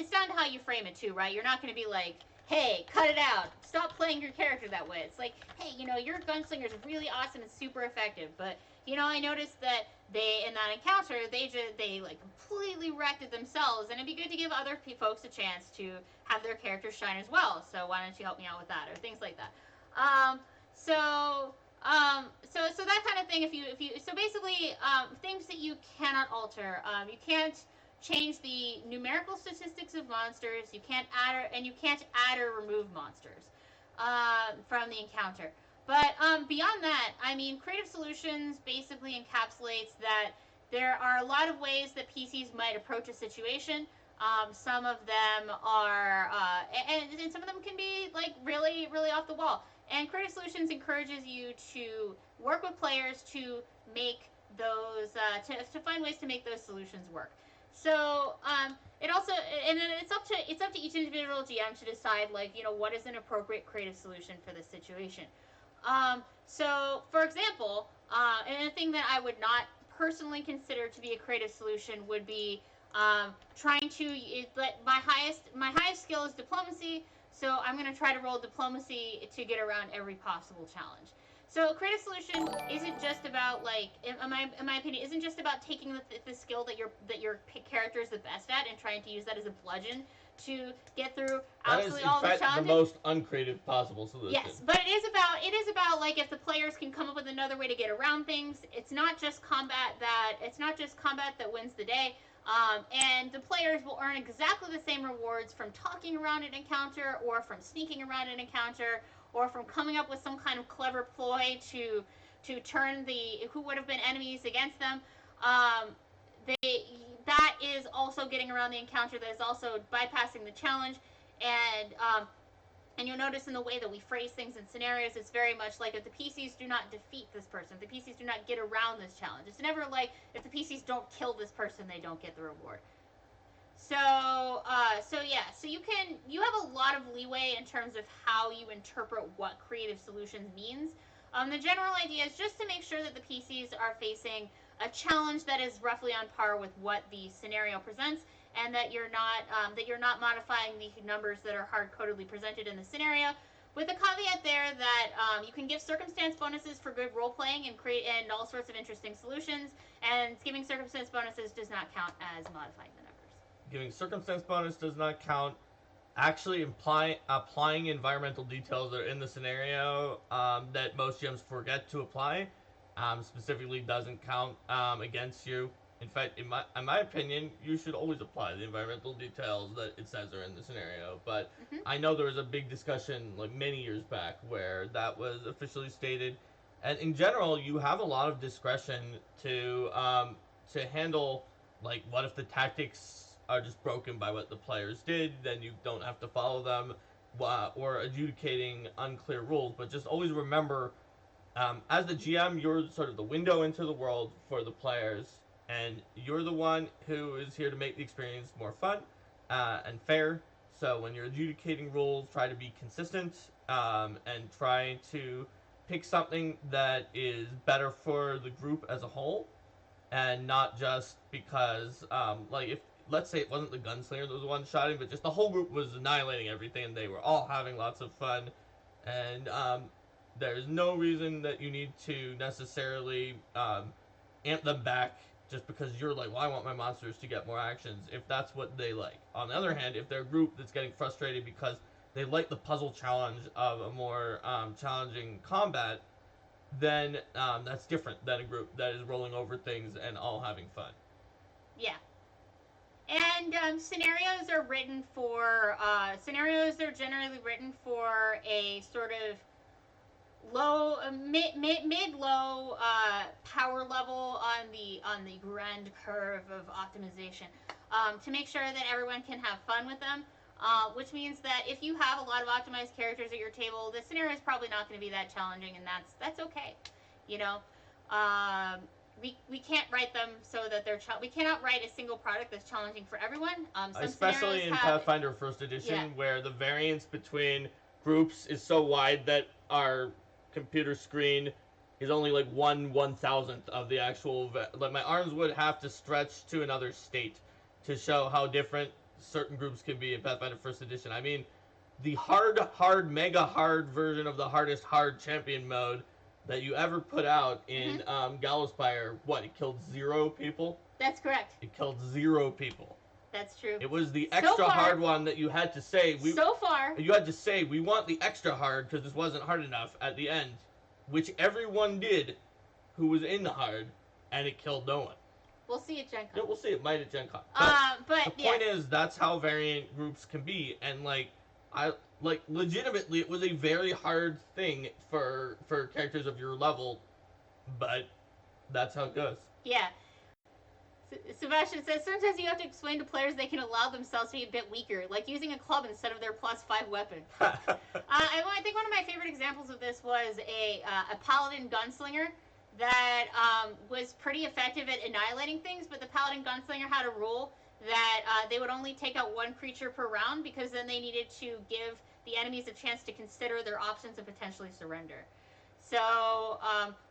down to how you frame it too, right? You're not going to be like, hey, cut it out, stop playing your character that way. It's like, hey, your gunslinger is really awesome and super effective, but I noticed that they in that encounter they like completely wrecked it themselves, and it'd be good to give other folks a chance to have their characters shine as well. So why don't you help me out with that or things like that? So that kind of thing. If you so basically things that you cannot alter. You can't change the numerical statistics of monsters. You can't add or remove monsters from the encounter. But beyond that, I mean, creative solutions basically encapsulates that there are a lot of ways that PCs might approach a situation. Some of them are, and some of them can be like really, really off the wall. And Creative Solutions encourages you to work with players to make those, to find ways to make those solutions work. So it also, and then it's up to each individual GM to decide like what is an appropriate creative solution for this situation. So for example, and a thing that I would not personally consider to be a creative solution would be trying to my highest skill is diplomacy, so I'm going to try to roll diplomacy to get around every possible challenge. So creative solution isn't just about like in my opinion isn't just about taking the skill that your character is the best at and trying to use that as a bludgeon to get through absolutely all the challenges. That is in fact the most uncreative possible solution. Yes, but it is about like if the players can come up with another way to get around things. It's not just combat that wins the day. And the players will earn exactly the same rewards from talking around an encounter, or from sneaking around an encounter, or from coming up with some kind of clever ploy to turn the who would have been enemies against them. That is also getting around the encounter. That is also bypassing the challenge, and you'll notice in the way that we phrase things in scenarios, it's very much like if the PCs do not defeat this person, if the PCs do not get around this challenge. It's never like if the PCs don't kill this person, they don't get the reward. So you have a lot of leeway in terms of how you interpret what creative solutions means. The general idea is just to make sure that the PCs are facing a challenge that is roughly on par with what the scenario presents, and that you're not modifying the numbers that are hard-codedly presented in the scenario, with the caveat there that you can give circumstance bonuses for good role-playing and all sorts of interesting solutions, and giving circumstance bonuses does not count as modifying the numbers. Giving circumstance bonus does not count. Actually applying environmental details that are in the scenario that most GMs forget to apply specifically doesn't count against you. In fact, in my opinion, you should always apply the environmental details that it says are in the scenario. But I know there was a big discussion like many years back where that was officially stated. And in general, you have a lot of discretion to handle, like, what if the tactics are just broken by what the players did, then you don't have to follow them. or adjudicating unclear rules, but just always remember, as the GM, you're sort of the window into the world for the players, and you're the one who is here to make the experience more fun and fair. So when you're adjudicating rules, try to be consistent and try to pick something that is better for the group as a whole, and not just because, like, if let's say it wasn't the gunslinger that was the one shotting, but just the whole group was annihilating everything, and they were all having lots of fun, and there's no reason that you need to necessarily amp them back just because you're like, well, I want my monsters to get more actions, if that's what they like. On the other hand, if they're a group that's getting frustrated because they like the puzzle challenge of a more challenging combat, then that's different than a group that is rolling over things and all having fun. Yeah. And scenarios are generally written for a sort of low mid low power level on the grand curve of optimization, to make sure that everyone can have fun with them. Which means that if you have a lot of optimized characters at your table, the scenario is probably not going to be that challenging, and that's okay. You know, um, we can't write them so that we cannot write a single product that's challenging for everyone. Some Especially in have Pathfinder First Edition, yeah. where the variance between groups is so wide that our computer screen is only like 1/1000th of the actual. Like my arms would have to stretch to another state to show how different certain groups can be in Pathfinder First Edition. I mean, the mega hard version of the hardest hard champion mode that you ever put out in Gallowspire, what, it killed 0 people? That's correct. It killed 0 people. That's true. It was the extra hard one that you had to say. You had to say, we want the extra hard because this wasn't hard enough at the end, which everyone did who was in the hard, and it killed no one. We'll see at Gen Con. Yeah, we'll see. It might at Gen Con. But the point is, that's how variant groups can be, and legitimately, it was a very hard thing for characters of your level, but that's how it goes. Yeah. Sebastian says sometimes you have to explain to players they can allow themselves to be a bit weaker, like using a club instead of their +5 weapon. I think one of my favorite examples of this was a paladin gunslinger that was pretty effective at annihilating things, but the paladin gunslinger had a rule that they would only take out 1 creature per round, because then they needed to give the enemies a chance to consider their options and potentially surrender. So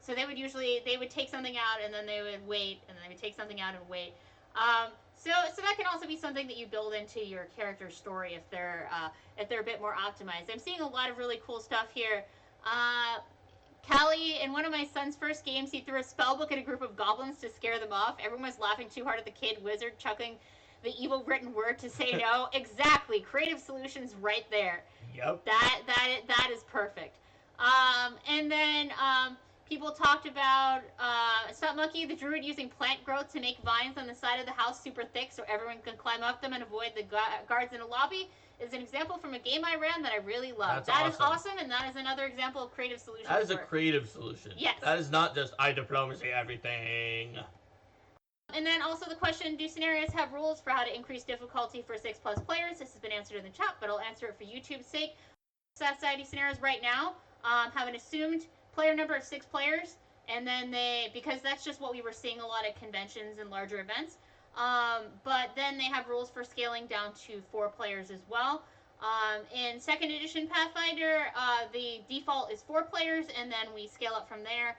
they would take something out, and then they would wait, and then they would take something out and wait. So that can also be something that you build into your character's story if they're a bit more optimized. I'm seeing a lot of really cool stuff here. Callie, in one of my son's first games, he threw a spellbook at a group of goblins to scare them off. Everyone was laughing too hard at the kid wizard chuckling the evil written word to say no. Exactly, creative solutions right there. Yep. That is perfect. And then people talked about Stop Monkey, the druid, using plant growth to make vines on the side of the house super thick so everyone can climb up them and avoid the guards in a lobby, is an example from a game I ran that I really loved. That is awesome, and that is another example of creative solutions. That is a creative solution. Yes. That is not just I diplomacy everything. And then also the question, do scenarios have rules for how to increase difficulty for 6+ players? This has been answered in the chat, but I'll answer it for YouTube's sake. Society scenarios right now have an assumed player number of 6 players, and then because that's just what we were seeing a lot at conventions and larger events, but then they have rules for scaling down to 4 players as well. In 2nd edition Pathfinder, the default is 4 players, and then we scale up from there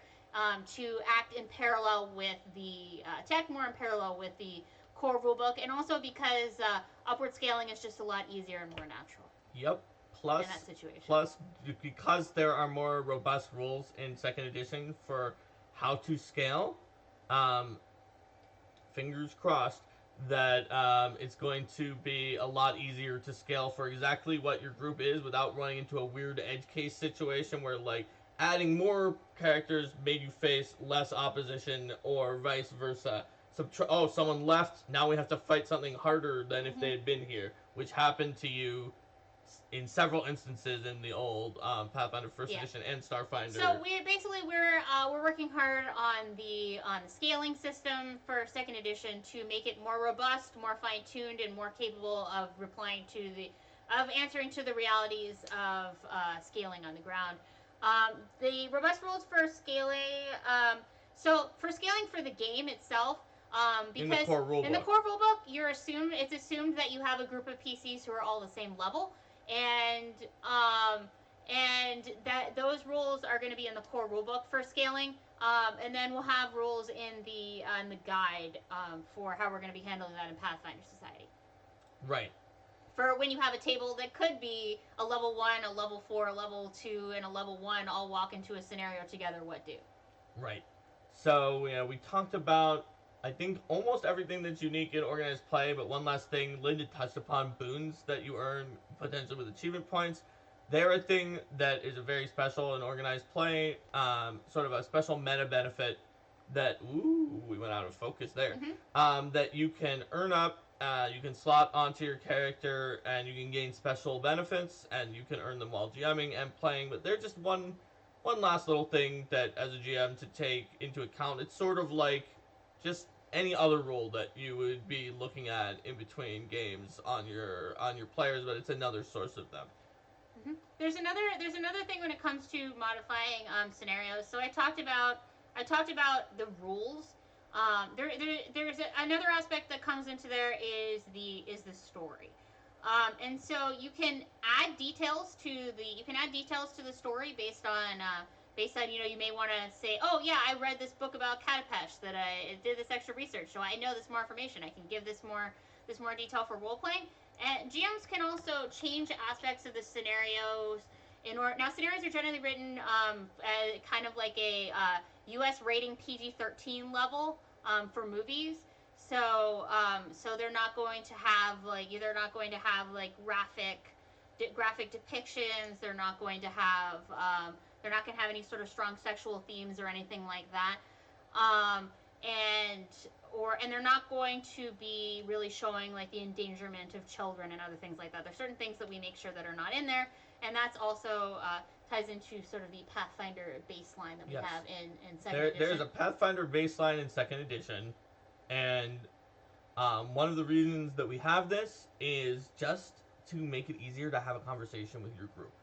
to act in parallel with the attack more in parallel with the core rulebook, and also because upward scaling is just a lot easier and more natural. Yep. Plus, in that situation. Plus, because there are more robust rules in 2nd edition for how to scale, fingers crossed that it's going to be a lot easier to scale for exactly what your group is without running into a weird edge case situation where, like, adding more characters made you face less opposition, or vice versa. Someone left, now we have to fight something harder than if they had been here, which happened to you in several instances in the old Pathfinder First Edition and Starfinder. So we're working hard on the scaling system for 2nd edition to make it more robust, more fine-tuned, and more capable of replying to the of answering to the realities of scaling on the ground. The robust rules for scaling. So for scaling for the game itself, In the because core rulebook. in the core rulebook, it's assumed that you have a group of PCs who are all the same level, and that those rules are going to be in the core rulebook for scaling. And then we'll have rules in the guide for how we're going to be handling that in Pathfinder Society. Right. For when you have a table that could be a level 1, a level 4, a level 2, and a level 1 all walk into a scenario together, what do? Right. So, we talked about, I think, almost everything that's unique in organized play, but one last thing, Linda touched upon boons that you earn potentially with achievement points. They're a thing that is a very special in organized play, sort of a special meta benefit that, we went out of focus there, that you can earn up, you can slot onto your character, and you can gain special benefits, and you can earn them while GMing and playing, but they're just one last little thing that, as a GM, to take into account. It's sort of like just any other rule that you would be looking at in between games on your players, but it's another source of them. Mm-hmm. There's another thing when it comes to modifying scenarios. So I talked about the rules. There's another aspect that comes into there is the story. And so you can add details to the story based on you may want to say, oh yeah, I read this book about Catapesh, that I did this extra research, so I know this more information. I can give this more detail for role playing. And GMs can also change aspects of the scenarios. Now scenarios are generally written kind of like a U.S. rating PG-13 level for movies. So they're not going to have graphic depictions. They're not going to have any sort of strong sexual themes or anything like that. And they're not going to be really showing like the endangerment of children and other things like that. There's certain things that we make sure that are not in there, and that's also ties into sort of the Pathfinder baseline that we have in second edition. There's a Pathfinder baseline in second edition, and one of the reasons that we have this is just to make it easier to have a conversation with your group.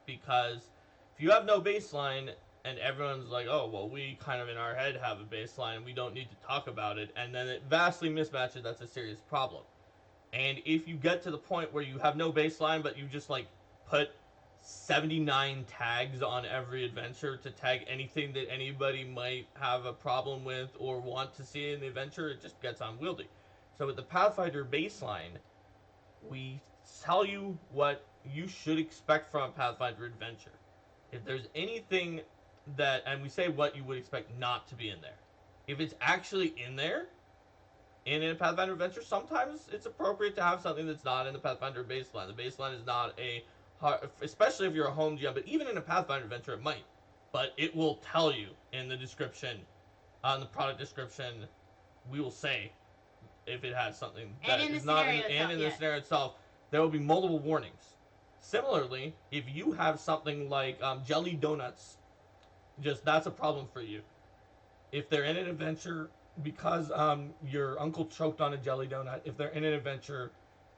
Because if you have no baseline and everyone's like, oh, well, we kind of in our head have a baseline, we don't need to talk about it, and then it vastly mismatches, that's a serious problem. And if you get to the point where you have no baseline, but you just like put 79 tags on every adventure to tag anything that anybody might have a problem with or want to see in the adventure, it just gets unwieldy. So with the Pathfinder baseline, we tell you what you should expect from a Pathfinder adventure. If there's anything and we say what you would expect not to be in there. If it's actually in there, in a Pathfinder adventure, sometimes it's appropriate to have something that's not in the Pathfinder baseline. The baseline is not especially if you're a home GM, but even in a Pathfinder adventure it might. But it will tell you in the description, on the product description, we will say if it has something that is not in, and in the scenario itself, there will be multiple warnings. Similarly, if you have something like jelly donuts, that's a problem for you. If they're in an adventure because your uncle choked on a jelly donut, if they're in an adventure,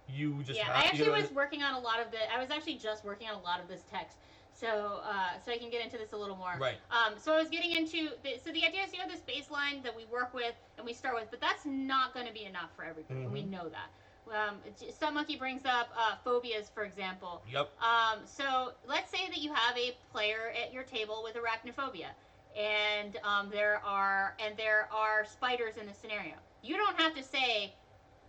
you just have... I actually was working on a lot of I was actually just working on a lot of this text. So I can get into this a little more. Right. So I was getting into... So the idea is you have this baseline that we work with and we start with, but that's not going to be enough for everybody, and we know that. Some Monkey brings up phobias, for example. Yep. So let's say that you have a player at your table with arachnophobia, and there are spiders in the scenario. You don't have to say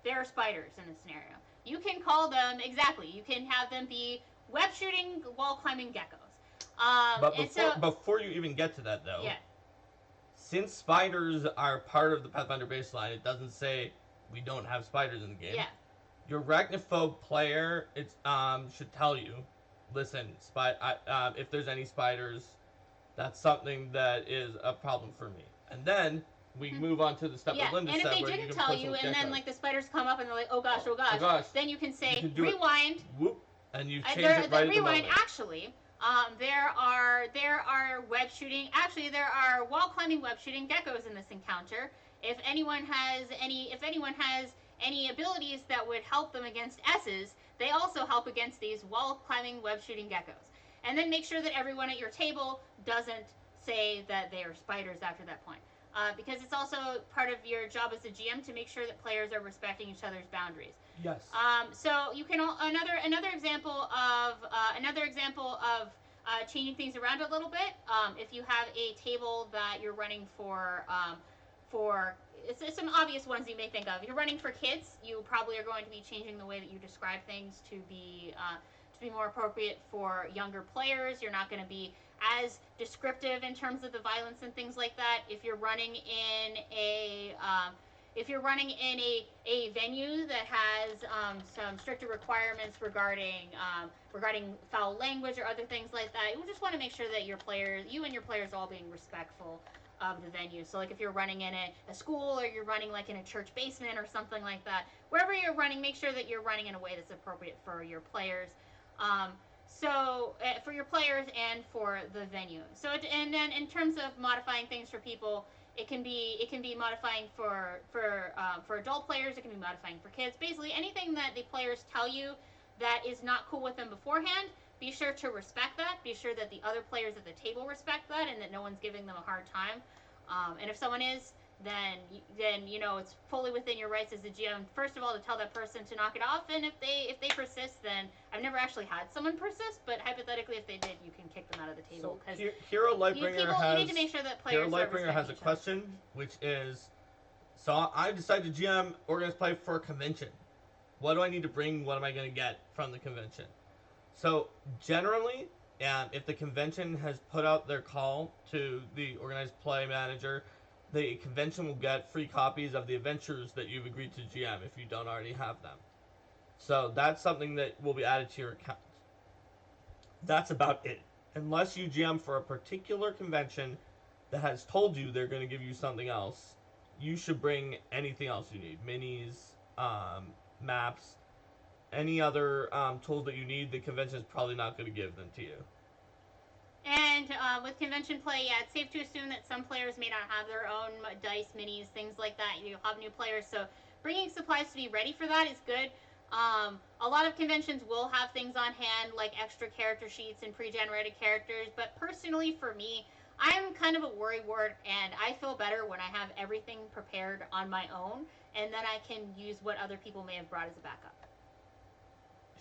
there are spiders in the scenario. You can call them exactly. You can have them be web shooting, wall climbing geckos. But before you even get to that, though, since spiders are part of the Pathfinder baseline, it doesn't say we don't have spiders in the game. Yeah. Your arachnophobe player should tell you, listen, if there's any spiders, that's something that is a problem for me. And then we move on to the step that Linda said. And if they didn't tell you, and then like the spiders come up and they're like, oh gosh, then you can say rewind. Whoop, and you change it right at the moment. Actually, there are web shooting. Actually, there are wall climbing web shooting geckos in this encounter. If anyone has any abilities that would help them against S's, They also help against these wall climbing web shooting geckos. And then make sure that everyone at your table doesn't say that they are spiders after that point. Because it's also part of your job as a GM to make sure that players are respecting each other's boundaries. Yes. So you can another example of changing things around a little bit. If you have a table that you're running for it's some obvious ones you may think of. If you're running for kids, you probably are going to be changing the way that you describe things to be more appropriate for younger players. You're not going to be as descriptive in terms of the violence and things like that. If you're running in a venue that has some stricter requirements regarding foul language or other things like that, you just want to make sure that you and your players are all being respectful of the venue. So like if you're running in a school or you're running like in a church basement or something like that, wherever you're running, make sure that you're running in a way that's appropriate for your players. For your players and for the venue. And then in terms of modifying things for people, it can be modifying for adult players. It can be modifying for kids. Basically, anything that the players tell you that is not cool with them beforehand, be sure to respect that. Be sure that the other players at the table respect that, and that no one's giving them a hard time. And if someone is, then it's fully within your rights as a GM. First of all, to tell that person to knock it off, and if they persist, then I've never actually had someone persist, but hypothetically, if they did, you can kick them out of the table. So Hero Lightbringer you need to make sure that players has a question, which is, so I decided to GM organized play for a convention. What do I need to bring? What am I going to get from the convention? So generally, if the convention has put out their call to the organized play manager, the convention will get free copies of the adventures that you've agreed to GM if you don't already have them. So that's something that will be added to your account. That's about it. Unless you GM for a particular convention that has told you they're going to give you something else, you should bring anything else you need. Minis, maps, any other tools that you need. The convention is probably not going to give them to you. And with convention play, yeah, it's safe to assume that some players may not have their own dice, minis, things like that. You'll have new players, so bringing supplies to be ready for that is good. A lot of conventions will have things on hand, like extra character sheets and pre-generated characters, but personally for me, I'm kind of a worrywart, and I feel better when I have everything prepared on my own, and then I can use what other people may have brought as a backup.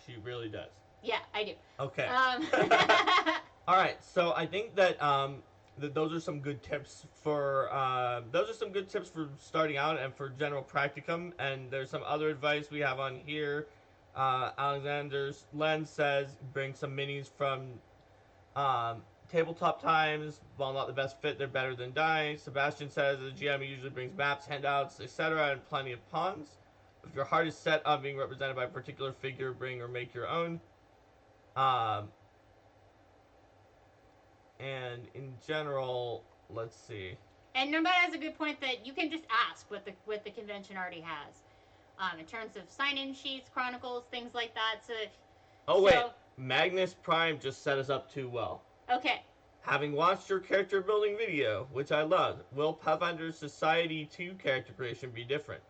She really does. Yeah, I do. Okay. All right, so I think that those are some good tips for starting out and for general practicum. And there's some other advice we have on here. Alexander's Lens says bring some minis from tabletop times. While not the best fit, they're better than dice. Sebastian says the GM usually brings maps, handouts, etc., and plenty of pawns. If your heart is set on being represented by a particular figure, bring or make your own. And in general, let's see. And Nomad has a good point that you can just ask what the convention already has, in terms of sign-in sheets, chronicles, things like that. Wait, Magnus Prime just set us up too well. Okay. Having watched your character building video, which I loved, will Pathfinder Society 2 character creation be different?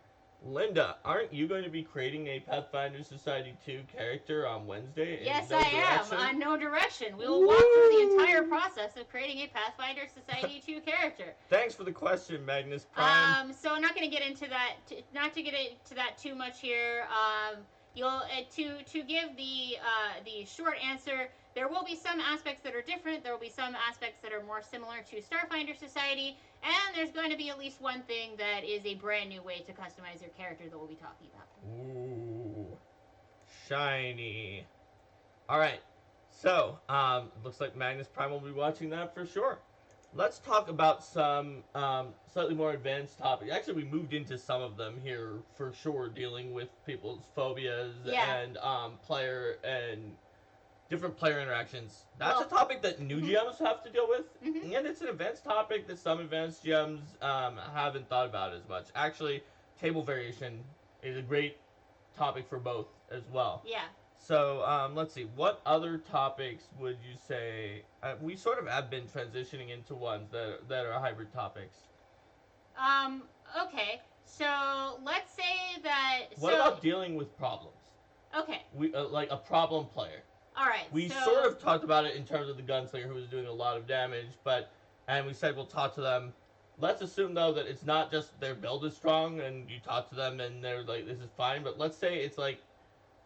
Linda, aren't you going to be creating a Pathfinder Society 2 character on Wednesday? Yes, I am. On No Direction. We will walk through the entire process of creating a Pathfinder Society 2 character. Thanks for the question, Magnus Prime. So I'm not going to get into that. Not to get into that too much here. To give the short answer, there will be some aspects that are different. There will be some aspects that are more similar to Starfinder Society. And there's going to be at least one thing that is a brand new way to customize your character that we'll be talking about. Ooh. Shiny. Alright. So, looks like Magnus Prime will be watching that for sure. Let's talk about some slightly more advanced topics. Actually, we moved into some of them here for sure, dealing with people's phobias and player and different player interactions. That's a topic that new GMs have to deal with, and it's an advanced topic that some advanced GMs haven't thought about as much. Actually, table variation is a great topic for both as well. Yeah. So, let's see. What other topics would you say... we sort of have been transitioning into ones that are hybrid topics. Okay. So, let's say that... What about dealing with problems? Okay. We like a problem player. All right. We So sort of talked about it in terms of the gunslinger who was doing a lot of damage, but and we said we'll talk to them. Let's assume though that it's not just their build is strong and you talk to them and they're like this is fine, but let's say it's like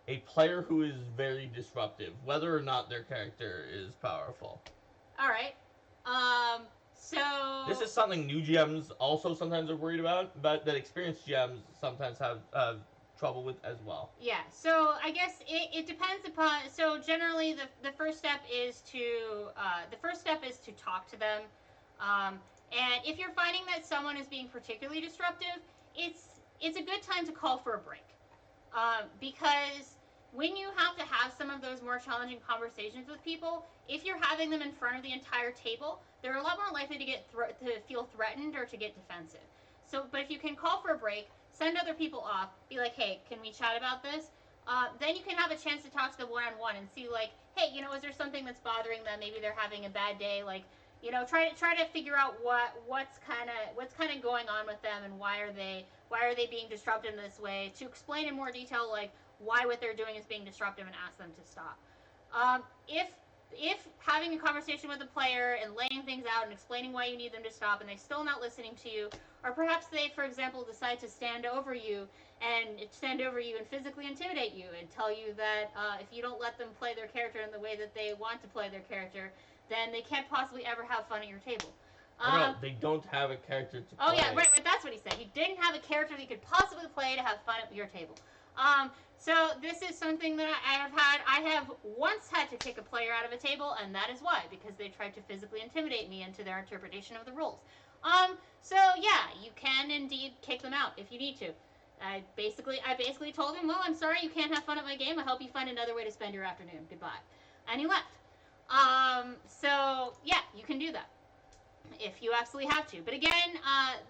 a player who is very disruptive, whether or not their character is powerful. all right. Um. This So is something new GMs also sometimes are worried about, but that experienced GMs sometimes have trouble with as well. yeah. So I guess it depends upon. So generally, the first step is to talk to them. Um, and if you're finding that someone is being particularly disruptive, it's a good time to call for a break. Because when you have to have some of those more challenging conversations with people, if you're having them in front of the entire table, they're a lot more likely to to feel threatened or to get defensive. So, but if you can call for a break, send other people off, be like, hey, can we chat about this? Then you can have a chance to talk to them one on one and see like, hey, is there something that's bothering them? Maybe they're having a bad day. Like, try to figure out what's kind of going on with them and why are they being disruptive in this way, to explain in more detail like why what they're doing is being disruptive and ask them to stop. If having a conversation with a player and laying things out and explaining why you need them to stop and they're still not listening to you, or perhaps they, for example, decide to stand over you and physically intimidate you and tell you that if you don't let them play their character in the way that they want to play their character, then they can't possibly ever have fun at your table. Oh no, they don't have a character to play. Oh yeah, right. That's what he said. He didn't have a character that he could possibly play to have fun at your table. So this is something that I have had. I have once had to kick a player out of a table, and that is why, because they tried to physically intimidate me into their interpretation of the rules. So yeah, you can indeed kick them out if you need to. I basically told him, well, I'm sorry you can't have fun at my game. I hope you find another way to spend your afternoon. Goodbye, and he left. So yeah, you can do that if you absolutely have to. But again,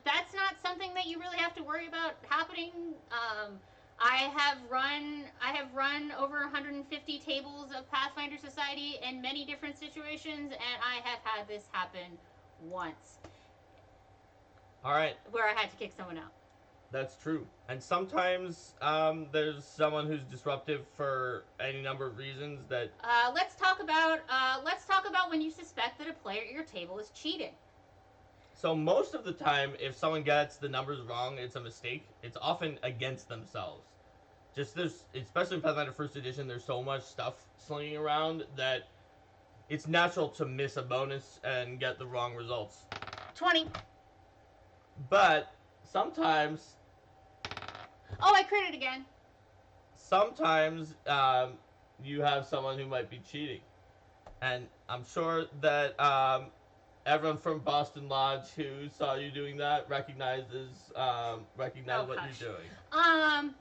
that's not something that you really have to worry about happening. I have run over 150 tables of Pathfinder Society in many different situations, and I have had this happen once. All right. Where I had to kick someone out. That's true. And sometimes there's someone who's disruptive for any number of reasons that. Let's talk about when you suspect that a player at your table is cheating. So most of the time, if someone gets the numbers wrong, it's a mistake. It's often against themselves. Just there's, especially in Pathfinder First Edition, there's so much stuff slinging around that it's natural to miss a bonus and get the wrong results. 20. But sometimes. Oh, I critted again. Sometimes you have someone who might be cheating, and I'm sure that everyone from Boston Lodge who saw you doing that recognizes what you're doing.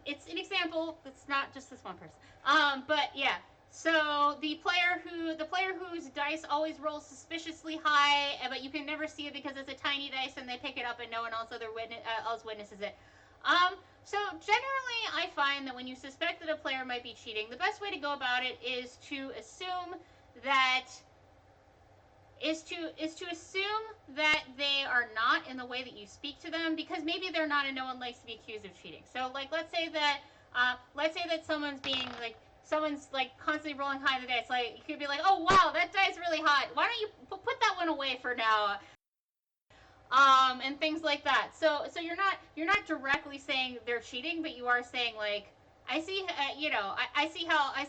It's an example. It's not just this one person. But yeah. So the player whose dice always rolls suspiciously high, but you can never see it because it's a tiny dice, and they pick it up and no one else witnesses it. So generally, I find that when you suspect that a player might be cheating, the best way to go about it is to assume that they are not in the way that you speak to them, because maybe they're not and no one likes to be accused of cheating. So like let's say that someone's like constantly rolling high in the dice. Like you could be like, oh wow, that dice really hot. Why don't you put that one away for now? And things like that. So you're not directly saying they're cheating, but you are saying like, I see, I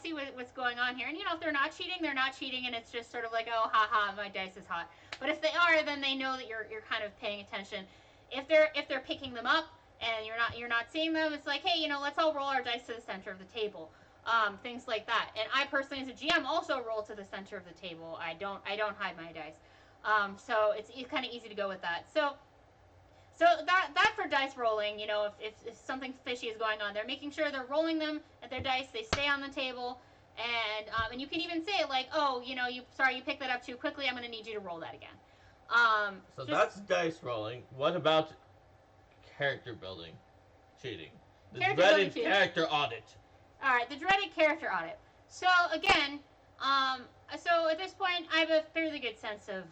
see what's going on here. And if they're not cheating, and it's just sort of like, oh, haha, my dice is hot. But if they are, then they know that you're kind of paying attention. If they're picking them up and you're not seeing them, it's like, hey, let's all roll our dice to the center of the table. Things like that. And I personally, as a GM, also roll to the center of the table. I don't hide my dice. So it's kind of easy to go with that. So that for dice rolling, if something fishy is going on, they're making sure they're rolling them at their dice, they stay on the table, and you can even say like, oh, you picked that up too quickly. I'm going to need you to roll that again. So that's dice rolling. What about character building, cheating? The dreaded character audit. All right, the dreaded character audit. So again, so at this point, I have a fairly good sense of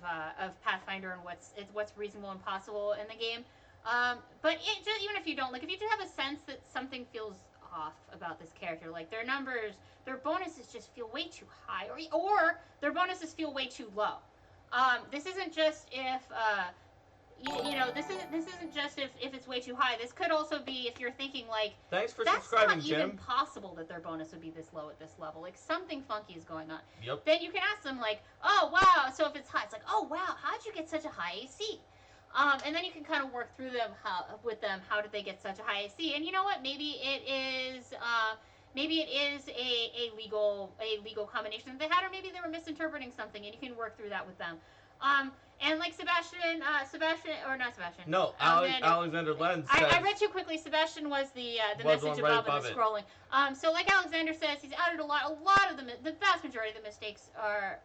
Pathfinder and what's reasonable and possible in the game. But even if you don't, like if you do have a sense that something feels off about this character. Like their numbers, their bonuses just feel way too high, or their bonuses feel way too low. This isn't just if this isn't just if it's way too high. This could also be if you're thinking like Thanks for that's subscribing, not Jim. even possible that their bonus would be this low at this level. Like something funky is going on. Yep. Then you can ask them like, oh wow. So if it's high, it's like, oh wow, how'd you get such a high AC? And then you can kind of work through them with them. How did they get such a high AC? And you know what? Maybe it is. Maybe it is a legal combination that they had, or maybe they were misinterpreting something, and you can work through that with them. And like Sebastian, or not Sebastian. No, Alexander Lenz says... I read too quickly. Sebastian was the message right above the scrolling. So like Alexander says, he's added a lot of the vast majority of the mistakes are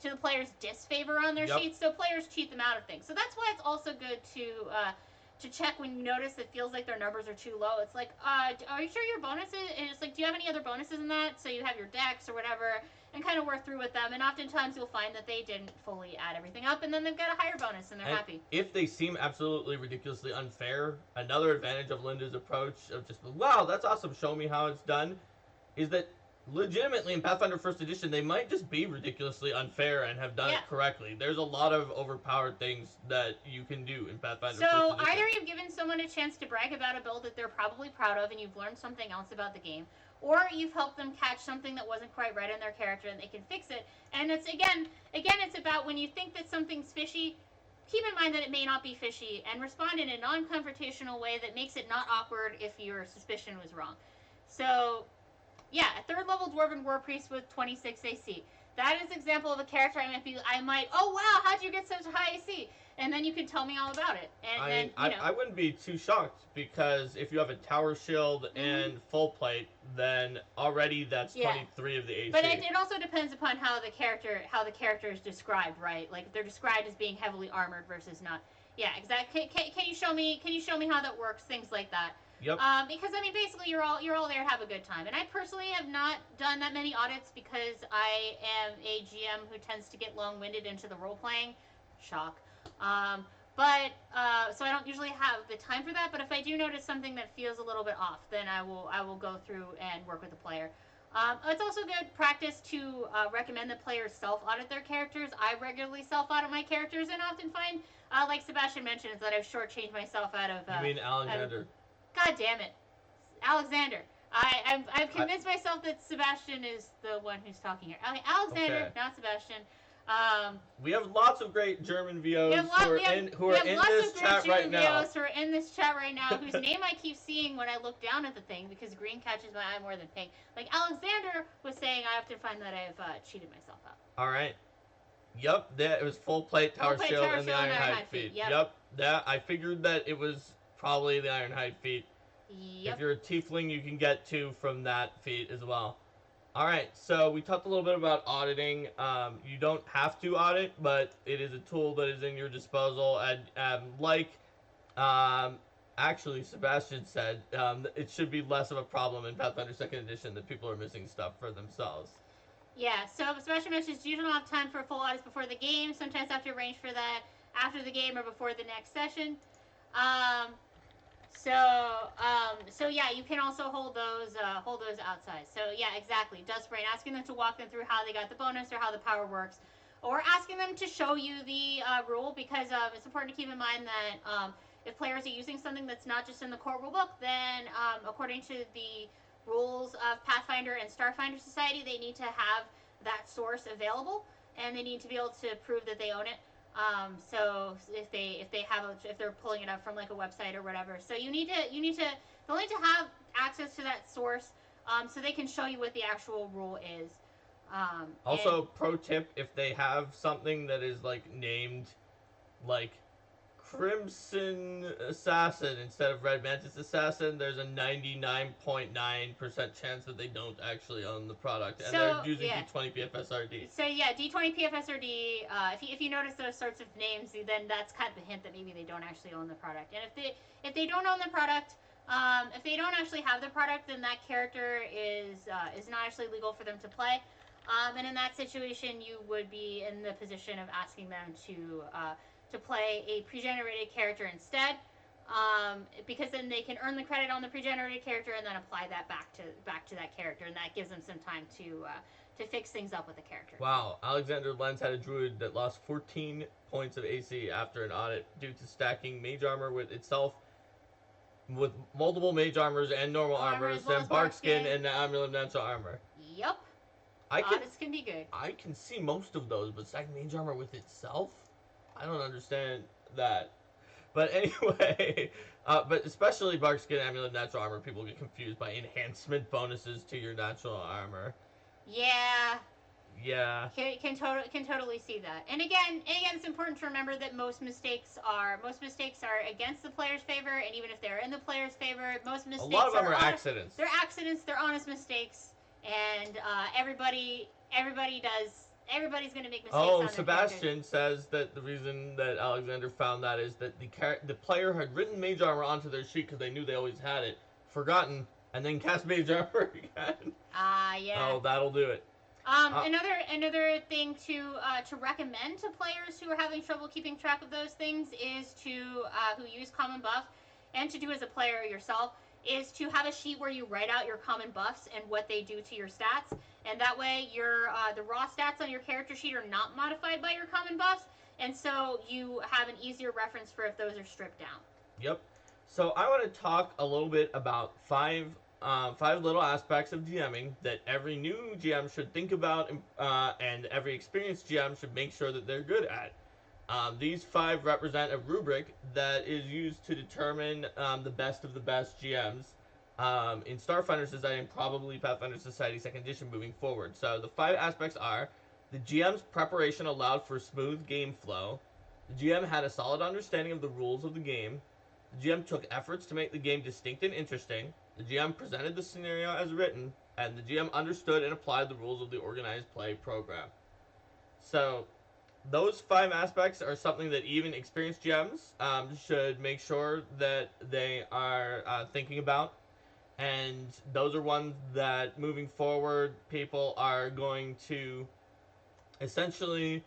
to the player's disfavor on their sheets, so players cheat them out of things. So that's why it's also good to check when you notice it feels like their numbers are too low. It's like, are you sure your bonuses? And it's like, do you have any other bonuses in that? So you have your dex or whatever, and kind of work through with them. And oftentimes you'll find that they didn't fully add everything up, and then they've got a higher bonus, and they're happy. If they seem absolutely ridiculously unfair, another advantage of Linda's approach of just, wow, that's awesome, show me how it's done, is that legitimately in Pathfinder First Edition, they might just be ridiculously unfair and have done it correctly. There's a lot of overpowered things that you can do in Pathfinder First Edition. So either you've given someone a chance to brag about a build that they're probably proud of and you've learned something else about the game, or you've helped them catch something that wasn't quite right in their character and they can fix it. And it's again it's about when you think that something's fishy, keep in mind that it may not be fishy and respond in a non-confrontational way that makes it not awkward if your suspicion was wrong. So yeah, a 3rd level Dwarven War Priest with 26 AC. That is an example of a character I might, oh wow, how'd you get such a high AC? And then you can tell me all about it. And I wouldn't be too shocked, because if you have a tower shield and full plate, then already that's 23 of the AC. But it also depends upon how the character is described, right? Like if they're described as being heavily armored versus not. Yeah, exactly. Can you show me how that works? Things like that. Yep. Because I mean, basically, you're all there to have a good time. And I personally have not done that many audits because I am a GM who tends to get long-winded into the role-playing. Shock. So I don't usually have the time for that. But if I do notice something that feels a little bit off, then I will go through and work with the player. It's also good practice to recommend that players self-audit their characters. I regularly self-audit my characters and often find, like Sebastian mentioned, is that I've shortchanged myself out of... you mean Alexander? God damn it. Alexander. I've convinced myself that Sebastian is the one who's talking here. Alexander, not Sebastian. We have lots of great German VOs who are in this chat right now. Who are in this chat right now, whose name I keep seeing when I look down at the thing because green catches my eye more than pink. Like Alexander was saying, I have to find that I've cheated myself out. All right. Yep, it was full plate, tower shield, and the Ironhide feat. Yep, I figured that it was probably the Ironhide feat. Yep. If you're a tiefling, you can get 2 from that feat as well. Alright, so we talked a little bit about auditing. You don't have to audit, but it is a tool that is in your disposal. And actually Sebastian said, it should be less of a problem in Pathfinder 2nd Edition that people are missing stuff for themselves. Yeah, so Sebastian mentions you don't have time for full audits before the game. Sometimes have to arrange for that after the game or before the next session. So yeah, you can also hold those outside. So yeah, exactly. Dust Brain, asking them to walk them through how they got the bonus or how the power works, or asking them to show you the rule, because it's important to keep in mind that if players are using something that's not just in the core rulebook, then according to the rules of Pathfinder and Starfinder Society, they need to have that source available, and they need to be able to prove that they own it. So if they're pulling it up from like a website or whatever, so they'll need to have access to that source, so they can show you what the actual rule is. Also, pro tip: if they have something that is like named like Crimson Assassin instead of Red Mantis Assassin, there's a 99.9% chance that they don't actually own the product, and they're using D20 PFSRD. So yeah, D20 PFSRD. If you notice those sorts of names, then that's kind of a hint that maybe they don't actually own the product. And if they don't own the product, if they don't actually have the product, then that character is not actually legal for them to play. And in that situation, you would be in the position of asking them to play a pre-generated character instead. because then they can earn the credit on the pre-generated character and then apply that back to that character, and that gives them some time to fix things up with the character. Wow, Alexander Lenz had a druid that lost 14 points of AC after an audit due to stacking mage armor with itself with multiple mage armors and normal armors, well and bark skin and amulet natural armor. Yep. Audits can be good. I can see most of those, but stacking mage armor with itself? I don't understand that. But anyway, but especially bark skin, amulet, natural armor, people get confused by enhancement bonuses to your natural armor. Yeah. Yeah. Can totally see that. And again, it's important to remember that most mistakes are against the player's favor, and even if they're in the player's favor, most mistakes a lot of them are accidents. They're accidents. They're honest mistakes, and everybody's going to make mistakes. Oh, Sebastian says that the reason that Alexander found that is that the player had written mage armor onto their sheet because they knew they always had it, forgotten, and then cast mage armor again. Yeah. Oh, that'll do it. Another thing to recommend to players who are having trouble keeping track of those things is who use common buff, and to do as a player yourself, is to have a sheet where you write out your common buffs and what they do to your stats, and that way the raw stats on your character sheet are not modified by your common buffs, and so you have an easier reference for if those are stripped down. Yep. So I want to talk a little bit about five little aspects of GMing that every new GM should think about, and every experienced GM should make sure that they're good at. These 5 represent a rubric that is used to determine the best of the best GMs in Starfinder Society and probably Pathfinder Society 2nd Edition moving forward. So the 5 aspects are: the GM's preparation allowed for smooth game flow, the GM had a solid understanding of the rules of the game, the GM took efforts to make the game distinct and interesting, the GM presented the scenario as written, and the GM understood and applied the rules of the organized play program. So those 5 aspects are something that even experienced GMs should make sure that they are thinking about. And those are ones that, moving forward, people are going to essentially,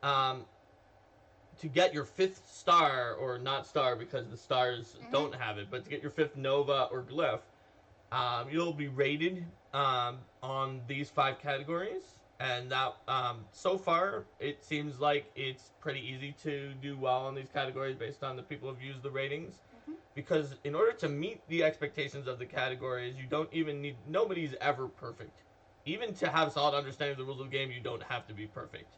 to get your 5th star, or not star because the stars don't have it, but to get your 5th Nova or Glyph, you'll be rated on these 5 categories. And that, so far, it seems like it's pretty easy to do well on these categories based on the people who've used the ratings. Because in order to meet the expectations of the categories, you don't even need, nobody's ever perfect. Even to have solid understanding of the rules of the game, you don't have to be perfect.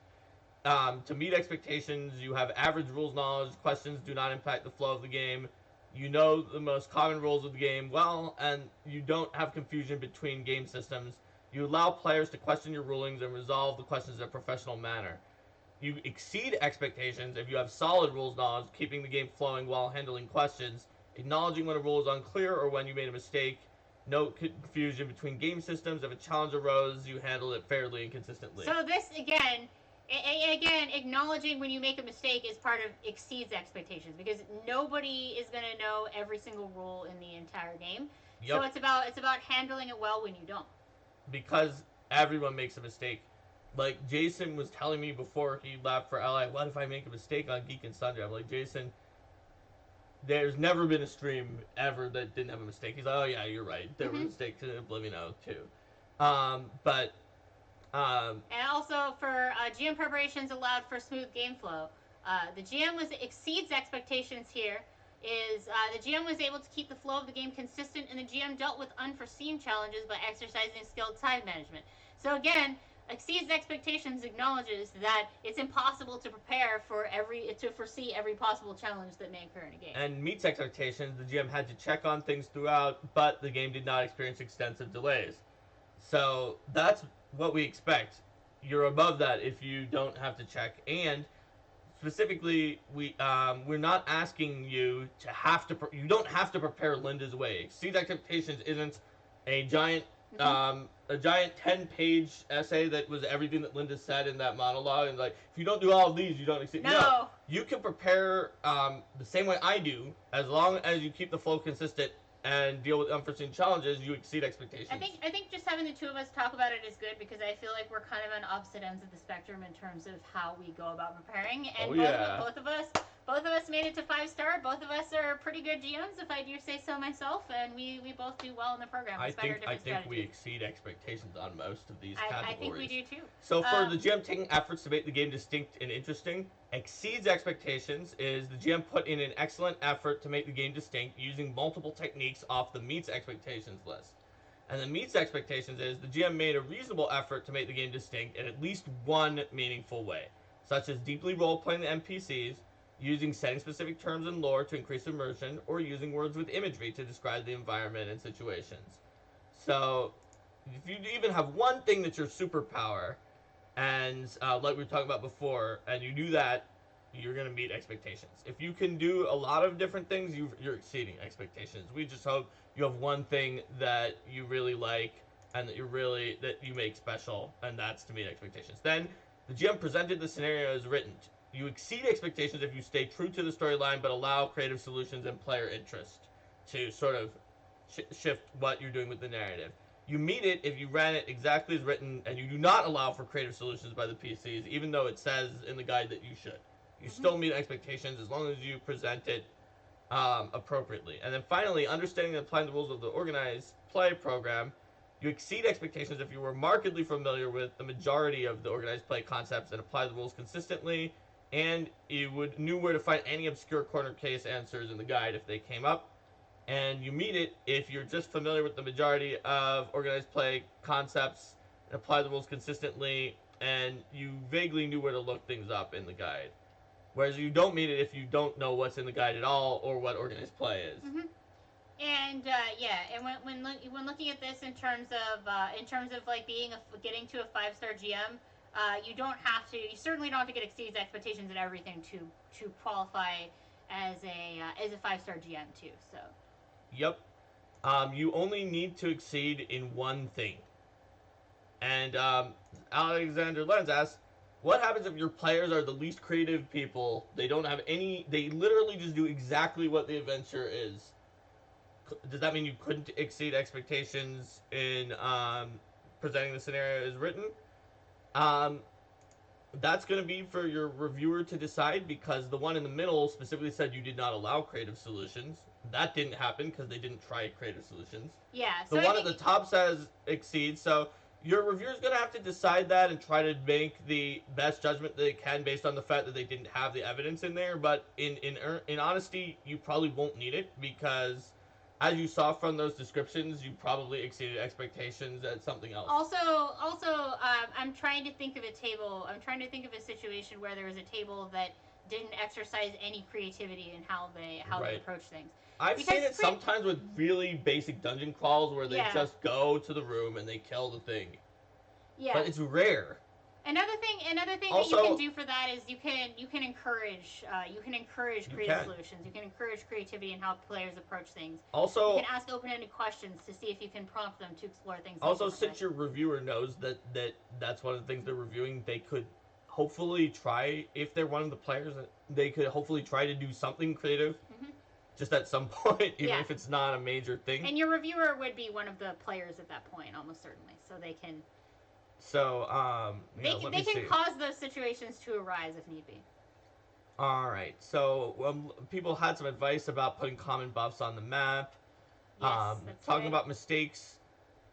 To meet expectations, you have average rules knowledge, questions do not impact the flow of the game, you know the most common rules of the game well, and you don't have confusion between game systems. You allow players to question your rulings and resolve the questions in a professional manner. You exceed expectations if you have solid rules knowledge, keeping the game flowing while handling questions, acknowledging when a rule is unclear or when you made a mistake, no confusion between game systems. If a challenge arose, you handle it fairly and consistently. So this, again, acknowledging when you make a mistake is part of exceeds expectations, because nobody is going to know every single rule in the entire game. Yep. So it's about handling it well when you don't. Because everyone makes a mistake. Like, Jason was telling me before he left for LA, what if I make a mistake on Geek and Sundry? I'm like, Jason, there's never been a stream ever that didn't have a mistake. He's like, oh yeah, you're right. There were mistakes in Oblivion too. And also for GM preparations allowed for smooth game flow. The GM exceeds expectations here. The GM was able to keep the flow of the game consistent, and the GM dealt with unforeseen challenges by exercising skilled time management. So again, exceeds expectations acknowledges that it's impossible to prepare to foresee every possible challenge that may occur in a game. And meets expectations, the GM had to check on things throughout, but the game did not experience extensive delays. So that's what we expect. You're above that if you don't have to check. And specifically, we're not asking you to have to. You don't have to prepare Linda's way. Exceed expectations isn't a giant 10-page essay that was everything that Linda said in that monologue, and like, if you don't do all of these, you don't exceed. No, you can prepare the same way I do, as long as you keep the flow consistent and deal with unforeseen challenges. You exceed expectations. I think just having the two of us talk about it is good, because I feel like we're kind of on opposite ends of the spectrum in terms of how we go about preparing, and both of us both of us made it to 5-star. Both of us are pretty good GMs, if I do say so myself, and we both do well in the program despite our I different think we strategies. exceed expectations on most of these I think we categories. do too. So for the GM taking efforts to make the game distinct and interesting, exceeds expectations is the GM put in an excellent effort to make the game distinct using multiple techniques off the meets expectations list. And the meets expectations is the GM made a reasonable effort to make the game distinct in at least one meaningful way, such as deeply role playing the NPCs, using setting specific terms and lore to increase immersion, or using words with imagery to describe the environment and situations. So, if you even have one thing that's your superpower, and like we were talking about before, and you do that, you're going to meet expectations. If you can do a lot of different things, you're exceeding expectations. We just hope you have one thing that you really like and that you make special, and that's to meet expectations. Then the GM presented the scenario as written. You exceed expectations if you stay true to the storyline, but allow creative solutions and player interest to sort of shift what you're doing with the narrative. You meet it if you ran it exactly as written, and you do not allow for creative solutions by the PCs, even though it says in the guide that you should. You still meet expectations as long as you present it appropriately. And then finally, understanding and applying the rules of the organized play program, you exceed expectations if you were markedly familiar with the majority of the organized play concepts and apply the rules consistently, and you knew where to find any obscure corner case answers in the guide if they came up. And you meet it if you're just familiar with the majority of organized play concepts and apply the rules consistently, and you vaguely knew where to look things up in the guide. Whereas you don't meet it if you don't know what's in the guide at all or what organized play is. And and when looking at this in terms of like getting to a 5-star GM, you don't have to. You certainly don't have to get exceeds expectations and everything to qualify as a 5-star GM too. So. Yep. You only need to exceed in one thing. And Alexander Lenz asks, what happens if your players are the least creative people? They don't have any. They literally just do exactly what the adventure is. Does that mean you couldn't exceed expectations in presenting the scenario as written? Um, that's going to be for your reviewer to decide, because the one in the middle specifically said you did not allow creative solutions. That didn't happen because they didn't try creative solutions. Yeah. So the one at the top says exceed. So your reviewer's going to have to decide that and try to make the best judgment they can based on the fact that they didn't have the evidence in there. But in honesty, you probably won't need it, because as you saw from those descriptions, you probably exceeded expectations at something else. Also, I'm trying to think of a table. I'm trying to think of a situation where there was a table that didn't exercise any creativity in how they approach things. I've seen it sometimes with really basic dungeon crawls where they just go to the room and they kill the thing. Yeah. But it's rare. Another thing also, that you can do for that is you can encourage creative solutions. You can encourage creativity in how players approach things. Also, you can ask open-ended questions to see if you can prompt them to explore things. Also, since your reviewer knows that's one of the things they're reviewing, they could hopefully try, if they're one of the players, they could hopefully try to do something creative. Just at some point, even if it's not a major thing. And your reviewer would be one of the players at that point, almost certainly, so they can. So, they can cause those situations to arise if need be. All right. So, people had some advice about putting common buffs on the map. Yes, talking about mistakes.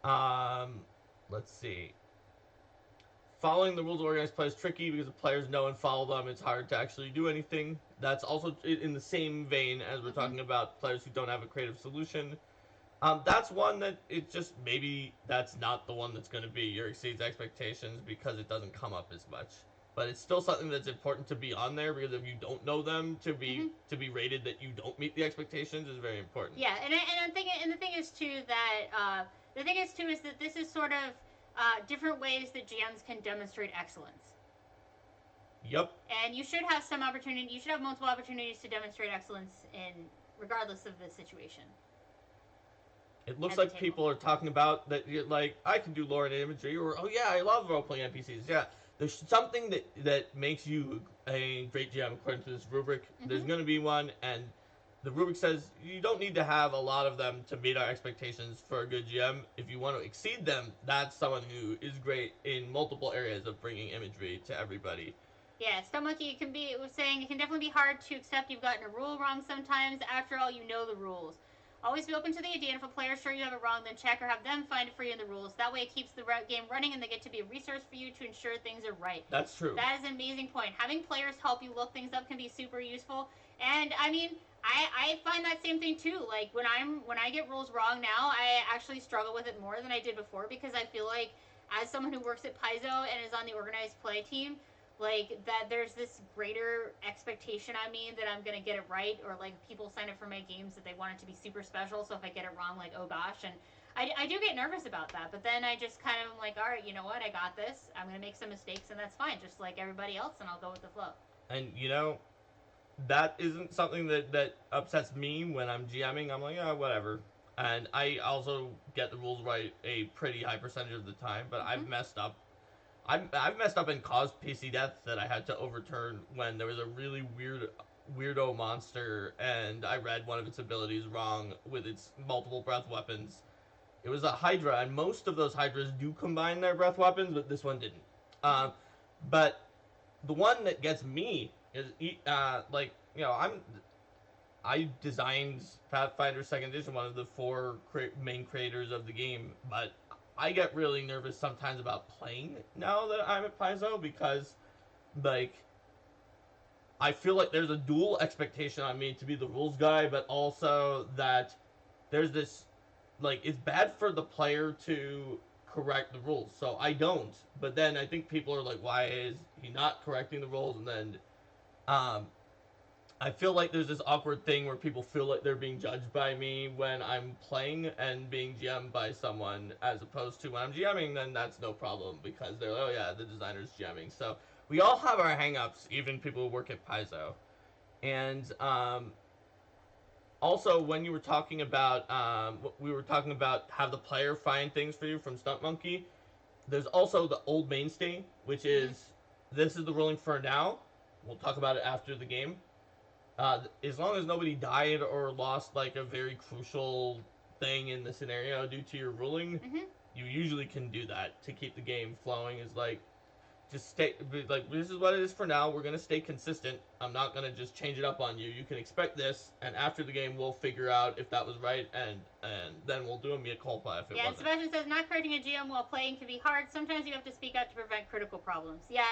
Let's see. Following the rules of organized play is tricky because the players know and follow them. It's hard to actually do anything. That's also in the same vein as we're talking about players who don't have a creative solution. That's one that it just, maybe that's not the one that's going to be your exceeds expectations because it doesn't come up as much. But it's still something that's important to be on there, because if you don't know them, to be rated that you don't meet the expectations is very important. Yeah, and the thing is too that this is sort of different ways that GMs can demonstrate excellence. Yep. And you should have some opportunity. You should have multiple opportunities to demonstrate excellence regardless of the situation. It looks like people are talking about that, like, I can do lore and imagery, or, oh yeah, I love role-playing NPCs. Yeah, there's something that makes you a great GM according to this rubric. There's going to be one, and the rubric says you don't need to have a lot of them to meet our expectations for a good GM. If you want to exceed them, that's someone who is great in multiple areas of bringing imagery to everybody. Yeah, Stone Monkey was saying it can definitely be hard to accept you've gotten a rule wrong sometimes. After all, you know the rules. Always be open to the idea, and if a player's sure you have it wrong, then check or have them find it for you in the rules. That way it keeps the game running and they get to be a resource for you to ensure things are right. That's true. That is an amazing point. Having players help you look things up can be super useful. And I mean, I find that same thing too. Like when I get rules wrong now, I actually struggle with it more than I did before because I feel like as someone who works at Paizo and is on the organized play team, like that there's this greater expectation on me that I'm gonna get it right, or like people sign up for my games that they want it to be super special, so if I get it wrong, like oh gosh. And I do get nervous about that, but then I just kind of am like, all right, you know what, I got this. I'm gonna make some mistakes and that's fine, just like everybody else, and I'll go with the flow. And that isn't something that upsets me when I'm GMing. I'm like, yeah, whatever. And I also get the rules right a pretty high percentage of the time, but Mm-hmm. I've messed up. I've messed up and caused PC death that I had to overturn when there was a really weirdo monster and I read one of its abilities wrong with its multiple breath weapons. It was a Hydra, and most of those Hydras do combine their breath weapons, but this one didn't. Mm-hmm. But the one that gets me is I designed Pathfinder Second Edition, one of the four main creators of the game, but I get really nervous sometimes about playing now that I'm at Paizo because, like, I feel like there's a dual expectation on me to be the rules guy, but also that there's this, like, it's bad for the player to correct the rules. So I don't, but then I think people are like, why is he not correcting the rules? And then, um, I feel like there's this awkward thing where people feel like they're being judged by me when I'm playing and being GM'd by someone, as opposed to when I'm GMing, then that's no problem because they're like, oh yeah, the designer's GMing. So we all have our hangups, even people who work at Paizo. And also, when you were talking about, we were talking about have the player find things for you from Stunt Monkey. There's also the old mainstay, which Mm-hmm. is this is the ruling for now. We'll talk about it after the game. As long as nobody died or lost like a very crucial thing in the scenario due to your ruling, Mm-hmm. you usually can do that to keep the game flowing. Is like just stay like this is what it is for now. We're gonna stay consistent. I'm not gonna just change it up on you. You can expect this, and after the game, we'll figure out if that was right, and then we'll do a mea culpa if it Yeah, and wasn't. Sebastian says not correcting a GM while playing can be hard. Sometimes you have to speak out to prevent critical problems. Yeah,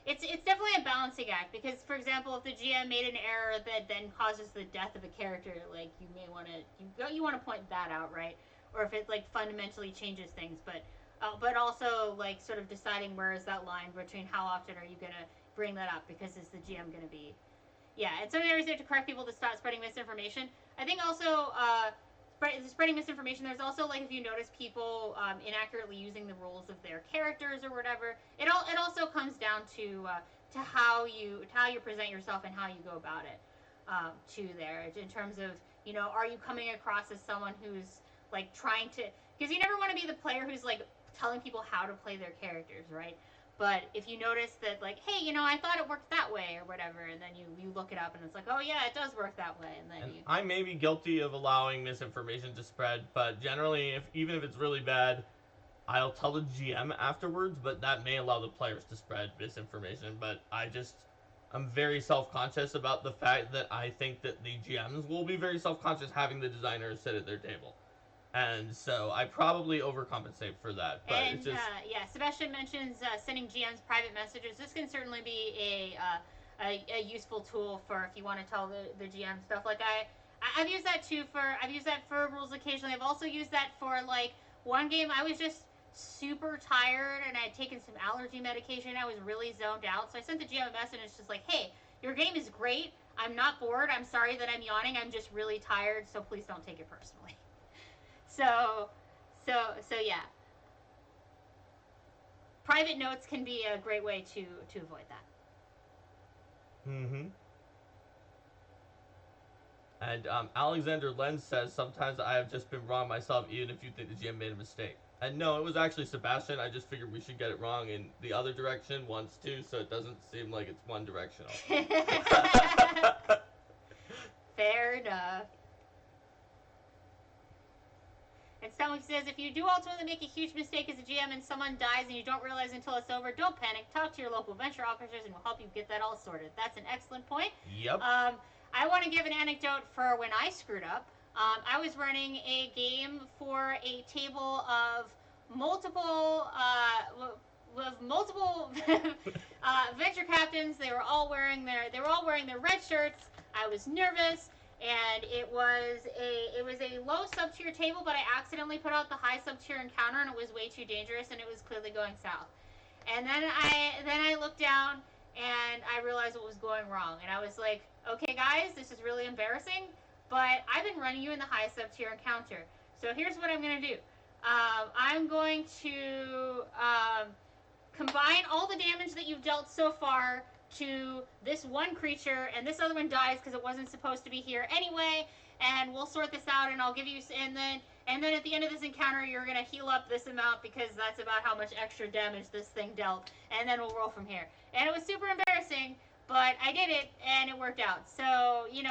it's definitely a balancing act because, for example, if the GM made an error that then causes the death of a character, like you may want to you want to point that out, right? Or if it like fundamentally changes things, but also like sort of deciding where is that line between how often are you gonna bring that up because is the GM gonna be yeah, and sometimes you have to correct people to stop spreading misinformation. I think also spreading misinformation. There's also like if you notice people inaccurately using the rules of their characters or whatever. It also comes down to how you present yourself and how you go about it. To there in terms of are you coming across as someone who's like trying to because you never want to be the player who's like telling people how to play their characters, right? But if you notice that, like, hey, I thought it worked that way or whatever, and then you look it up and it's like, oh yeah, it does work that way, and then And you. I may be guilty of allowing misinformation to spread, but generally, if even if it's really bad, I'll tell the GM afterwards. But that may allow the players to spread misinformation. But I'm very self conscious about the fact that I think that the GMs will be very self conscious having the designers sit at their table, and so I probably overcompensate for that. But And it's just yeah, Sebastian mentions sending GMs private messages. This can certainly be a useful tool for if you want to tell the GM stuff. Like I've used that too I've used that for rules occasionally. I've also used that for like one game I was just super tired and I had taken some allergy medication. I was really zoned out, so I sent the GM a message. And it's just like, hey, your game is great. I'm not bored. I'm sorry that I'm yawning. I'm just really tired, so please don't take it personally. So, so yeah, private notes can be a great way to avoid that. mm-hmm. And Alexander Lenz says sometimes I have just been wrong myself, even if you think the GM made a mistake. And no, it was actually Sebastian. I just figured we should get it wrong in the other direction once too, so it doesn't seem like it's one directional. Fair enough. And Stomach says, if you do ultimately make a huge mistake as a GM and someone dies and you don't realize until it's over, don't panic. Talk to your local venture officers and we'll help you get that all sorted. That's an excellent point. Yep. I want to give an anecdote for when I screwed up. I was running a game for a table of multiple venture captains. They were all wearing their red shirts. I was nervous, and it was a low sub tier table, but I accidentally put out the high sub tier encounter, and it was way too dangerous, and it was clearly going south. And then I looked down and I realized what was going wrong, and I was like, okay, guys, this is really embarrassing, but I've been running you in the high sub tier encounter. So here's what I'm gonna do. I'm going to combine all the damage that you've dealt so far to this one creature, and this other one dies because it wasn't supposed to be here anyway. And we'll sort this out, and I'll give you. And then at the end of this encounter, you're gonna heal up this amount because that's about how much extra damage this thing dealt. And then we'll roll from here. And it was super embarrassing, but I did it, and it worked out. So you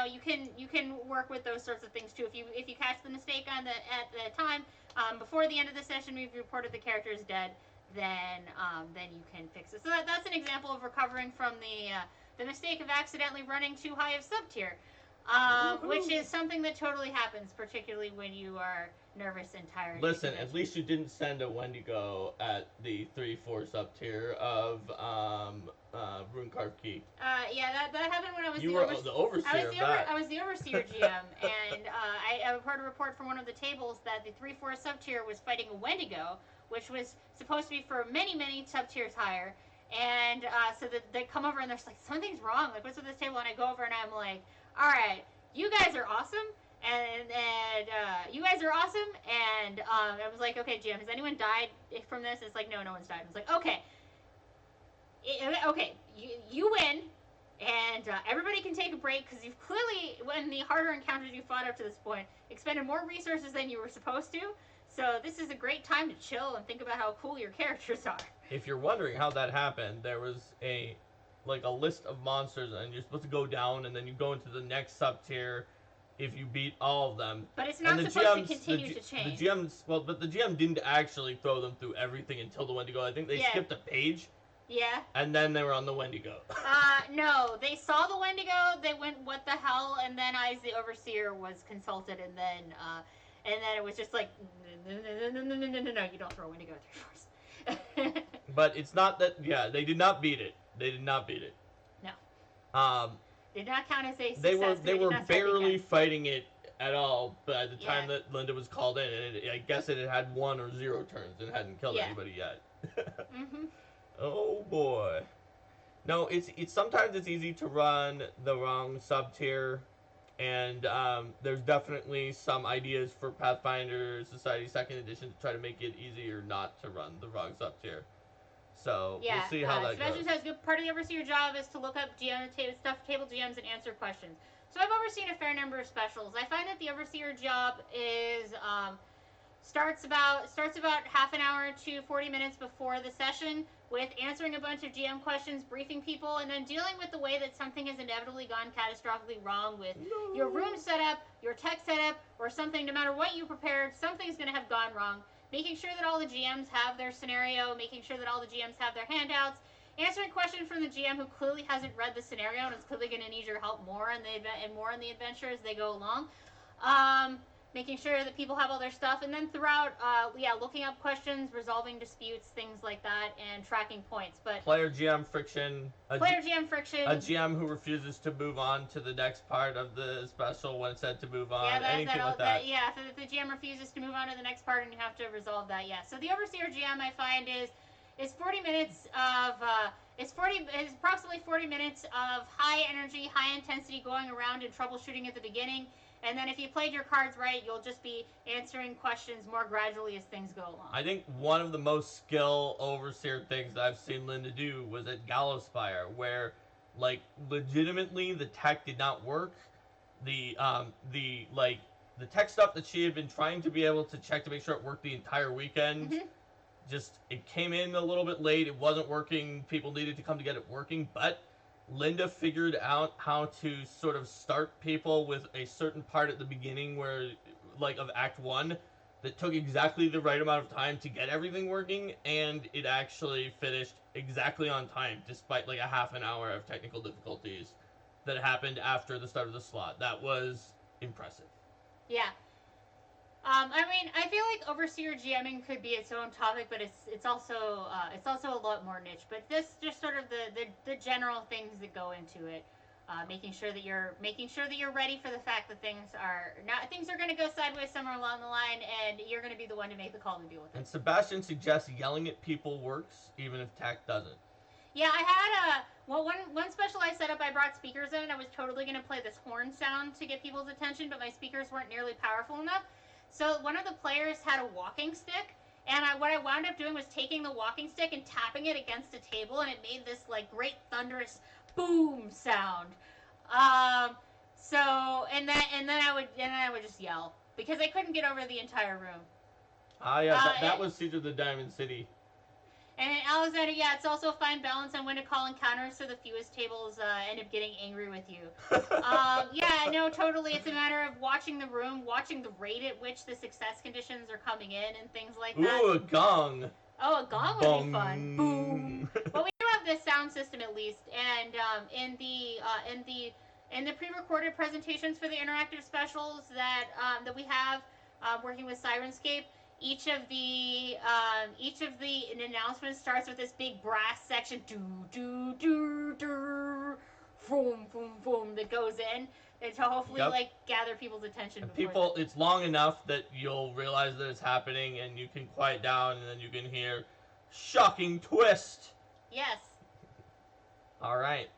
can work with those sorts of things too. If you catch the mistake at the time before the end of the session, we've reported the character is dead. Then you can fix it. So that's an example of recovering from the mistake of accidentally running too high of sub tier, which is something that totally happens, particularly when you are nervous and tired. Listen, at least you didn't send a Wendigo at the 3-4 sub tier of Rune Carved Key. Yeah, that happened when I was the overseer. I was the overseer GM, and I heard a report from one of the tables that the 3-4 sub tier was fighting a Wendigo, which was supposed to be for many sub tiers higher. And so they come over and they're like, something's wrong. Like, what's with this table? And I go over and I'm like, all right, you guys are awesome. And you guys are awesome. And I was like, okay, GM, has anyone died from this? It's like, no one's died. I was like, okay. Okay, you win. And everybody can take a break because you've clearly, when the harder encounters you fought up to this point, expended more resources than you were supposed to. So this is a great time to chill and think about how cool your characters are. If you're wondering how that happened, there was a list of monsters, and you're supposed to go down, and then you go into the next sub tier if you beat all of them. But it's not supposed to continue to change. The GM didn't actually throw them through everything until the Wendigo. I think they skipped a page. Yeah. And then they were on the Wendigo. No, they saw the Wendigo. They went, what the hell? And then I, as the overseer, was consulted, and then it was just like, no, you don't throw a Wendigo at 3-4s. But it's not that. Yeah, they did not beat it. They did not beat it. No. Did not count as a success. They were barely fighting it at all by the time that Linda was called in, and I guess it had 1 or 0 turns and hadn't killed anybody yet. Mm-hmm. Oh boy. No, it's sometimes it's easy to run the wrong sub tier, and there's definitely some ideas for Pathfinder Society 2nd Edition to try to make it easier not to run the wrong sub tier. So we'll see how that goes. Sebastian says, good part of the overseer job is to look up table GMs and answer questions. So I've overseen a fair number of specials. I find that the overseer job is starts about half an hour to 40 minutes before the session, with answering a bunch of GM questions, briefing people, and then dealing with the way that something has inevitably gone catastrophically wrong with your room setup, your tech setup, or something. No matter what you prepared, something's going to have gone wrong. Making sure that all the GMs have their scenario, making sure that all the GMs have their handouts, answering questions from the GM who clearly hasn't read the scenario and is clearly going to need your help more in the adventure as they go along. Making sure that people have all their stuff, and then throughout, looking up questions, resolving disputes, things like that, and tracking points. But player GM friction. A GM who refuses to move on to the next part of the special when said to move on. Anything like that. So the GM refuses to move on to the next part, and you have to resolve that. Yeah. So the overseer GM, I find, is 40 minutes of is approximately 40 minutes of high energy, high intensity going around and troubleshooting at the beginning. And then if you played your cards right, you'll just be answering questions more gradually as things go along. I think one of the most skill overseer things that I've seen Linda do was at Gallowspire, where, legitimately the tech did not work. The tech stuff that she had been trying to be able to check to make sure it worked the entire weekend, it came in a little bit late. It wasn't working. People needed to come to get it working, but Linda figured out how to sort of start people with a certain part at the beginning of Act 1 that took exactly the right amount of time to get everything working, and it actually finished exactly on time, despite like a half an hour of technical difficulties that happened after the start of the slot. That was impressive. Yeah. I mean, I feel like overseer GMing could be its own topic, but it's also a lot more niche. But this just sort of the general things that go into it, making sure that you're ready for the fact that things are going to go sideways somewhere along the line, and you're going to be the one to make the call to deal with it. And Sebastian suggests yelling at people works even if tact doesn't. Yeah, I had one special I set up. I brought speakers in, and I was totally going to play this horn sound to get people's attention, but my speakers weren't nearly powerful enough. So one of the players had a walking stick, and what I wound up doing was taking the walking stick and tapping it against a table, and it made this like great thunderous boom sound. And then I would just yell because I couldn't get over the entire room. Yeah, that was Siege of the Diamond City. And in Alexander, yeah, it's also a fine balance on when to call encounters so the fewest tables end up getting angry with you. Yeah, no, totally. It's a matter of watching the room, watching the rate at which the success conditions are coming in, and things like that. Ooh, a gong. Oh, a gong Bong. would be fun. Boom. Well, we do have this sound system at least, and in the pre-recorded presentations for the interactive specials that we have working with Sirenscape. Each of the announcements starts with this big brass section, do do do do, boom boom boom, that goes in, and to hopefully like gather people's attention. And it's long enough that you'll realize that it's happening, and you can quiet down, and then you can hear, shocking twist. Yes. All right.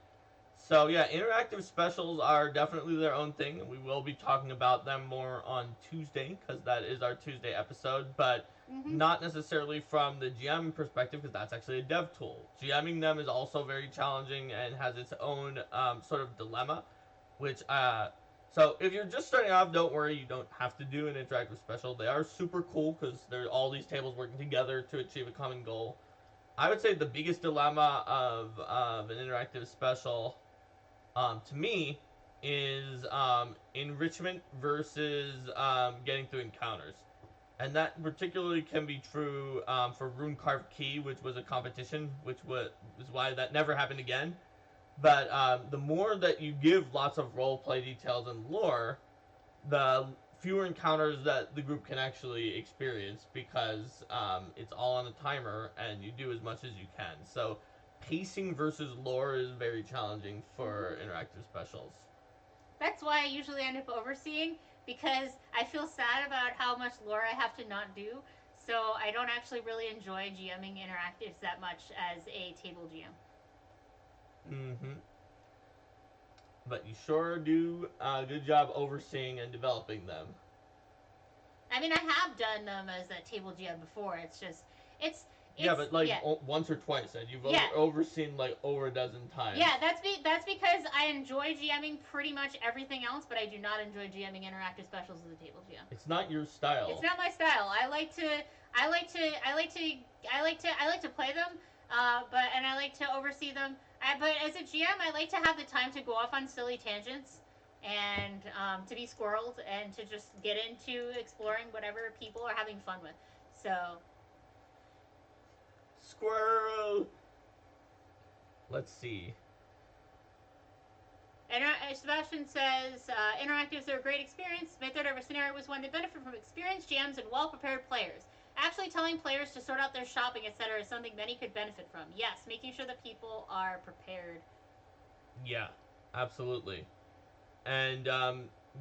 So yeah, interactive specials are definitely their own thing, and we will be talking about them more on Tuesday because that is our Tuesday episode, but not necessarily from the GM perspective because that's actually a dev tool. GMing them is also very challenging and has its own sort of dilemma, which so if you're just starting off, don't worry, you don't have to do an interactive special. They are super cool because they're all these tables working together to achieve a common goal. I would say the biggest dilemma of an interactive special to me is enrichment versus getting through encounters. And that particularly can be true for Rune Carved Key, which was a competition, which is why that never happened again. But the more that you give lots of roleplay details and lore, the fewer encounters that the group can actually experience because it's all on a timer and you do as much as you can. So pacing versus lore is very challenging for interactive specials. That's why I usually end up overseeing, because I feel sad about how much lore I have to not do, so I don't actually really enjoy GMing interactives that much as a table GM. Mm-hmm. But you sure do a good job overseeing and developing them. I mean, I have done them as a table GM before. It's yeah, but once or twice, and you've overseen like over a dozen times. Yeah, that's because I enjoy GMing pretty much everything else, but I do not enjoy GMing interactive specials as a table GM. It's not your style. It's not my style. I like to play them, and I like to oversee them. But as a GM, I like to have the time to go off on silly tangents and to be squirreled and to just get into exploring whatever people are having fun with. So. Squirrel. Let's see. And Sebastian says, interactives are a great experience. My third ever scenario was one that benefited from experienced GMs and well-prepared players. Actually telling players to sort out their shopping, etc. is something many could benefit from. Yes, making sure that people are prepared. Yeah, absolutely. And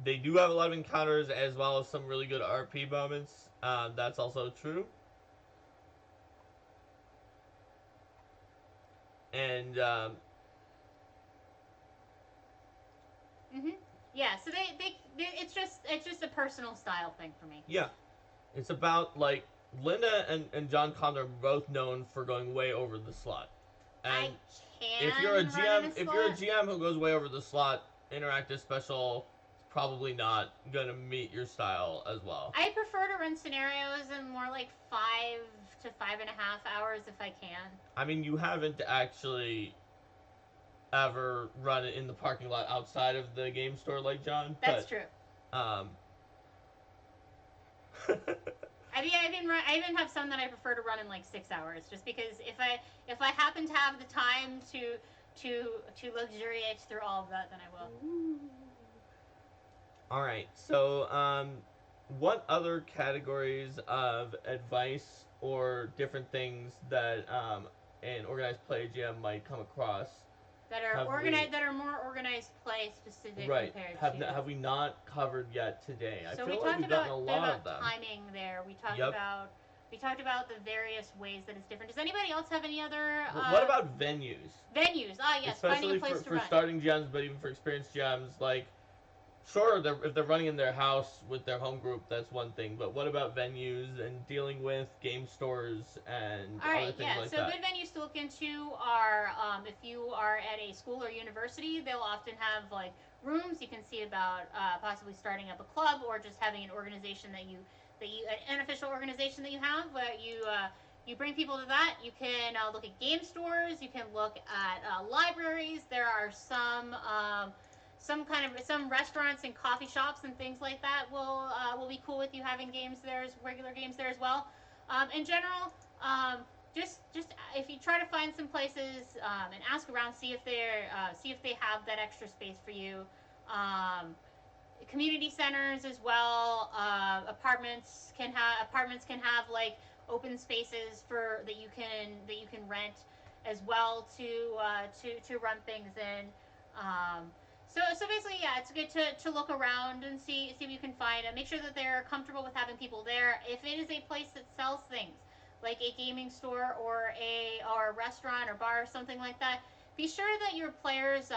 they do have a lot of encounters as well as some really good RP moments. That's also true. And yeah, so it's just a personal style thing for me. Yeah, it's about like Linda and John Connor are both known for going way over the slot. And if you're a GM who goes way over the slot, interactive special is probably not gonna meet your style as well. I prefer to run scenarios in more like 5 to 5.5 hours if I can. I mean, you haven't actually ever run it in the parking lot outside of the game store like John. That's true. I even have some that I prefer to run in like 6 hours, just because if I happen to have the time to luxuriate through all of that, then I will. All right. So, what other categories of advice or different things that an organized play GM might come across That are have organized, that are more organized play specific right compared to. have we not covered yet today? I So feel we like talked we've gotten a lot of about them. timing there. Yep. We talked about the various ways that it's different. Does anybody else have any other What about venues? venues? Ah, yes, finding a Especially place to for run. starting gems, but even for experienced gems, like sure, if they're running in their house with their home group, that's one thing. But what about venues and dealing with game stores and All other right, things yeah. like So that? good venues to look into are if you are at a school or university, they'll often have like rooms. You can see about possibly starting up a club or just having an organization that you an official organization that you have where you bring people to that. You can look at game stores. You can look at libraries. There are some restaurants and coffee shops and things like that will be cool with you having games there, regular games there as well. In general, um, just if you try to find some places and ask around, see if they have that extra space for you. Um, Community centers as well. Apartments can have like open spaces for that you can rent as well to run things in. So basically, yeah, it's good to look around and see what you can find and make sure that they're comfortable with having people there. If it is a place that sells things, like a gaming store or a restaurant or bar or something like that, be sure that your players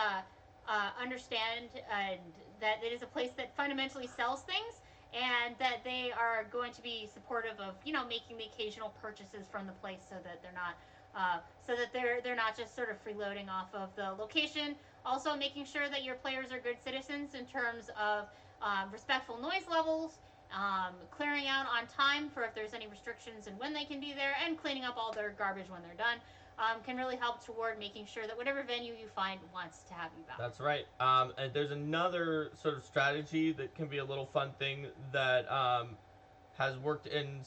understand and that it is a place that fundamentally sells things and that they are going to be supportive of making the occasional purchases from the place so that they're not just sort of freeloading off of the location. Also, making sure that your players are good citizens in terms of respectful noise levels, clearing out on time for if there's any restrictions and when they can be there, and cleaning up all their garbage when they're done. Can really help toward making sure that whatever venue you find wants to have you back. That's right. And there's another sort of strategy that can be a little fun thing that has worked in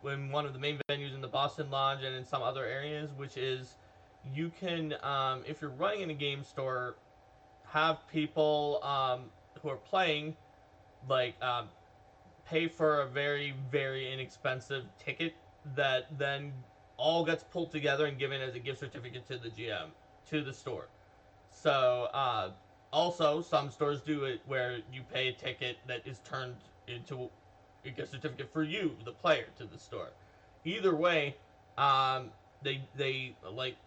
one of the main venues in the Boston Lodge and in some other areas, which is you can if you're running in a game store, have people who are playing like pay for a very very inexpensive ticket that then all gets pulled together and given as a gift certificate to the GM to the store. So also some stores do it where you pay a ticket that is turned into a gift certificate for you, the player, to the store. Either way, they like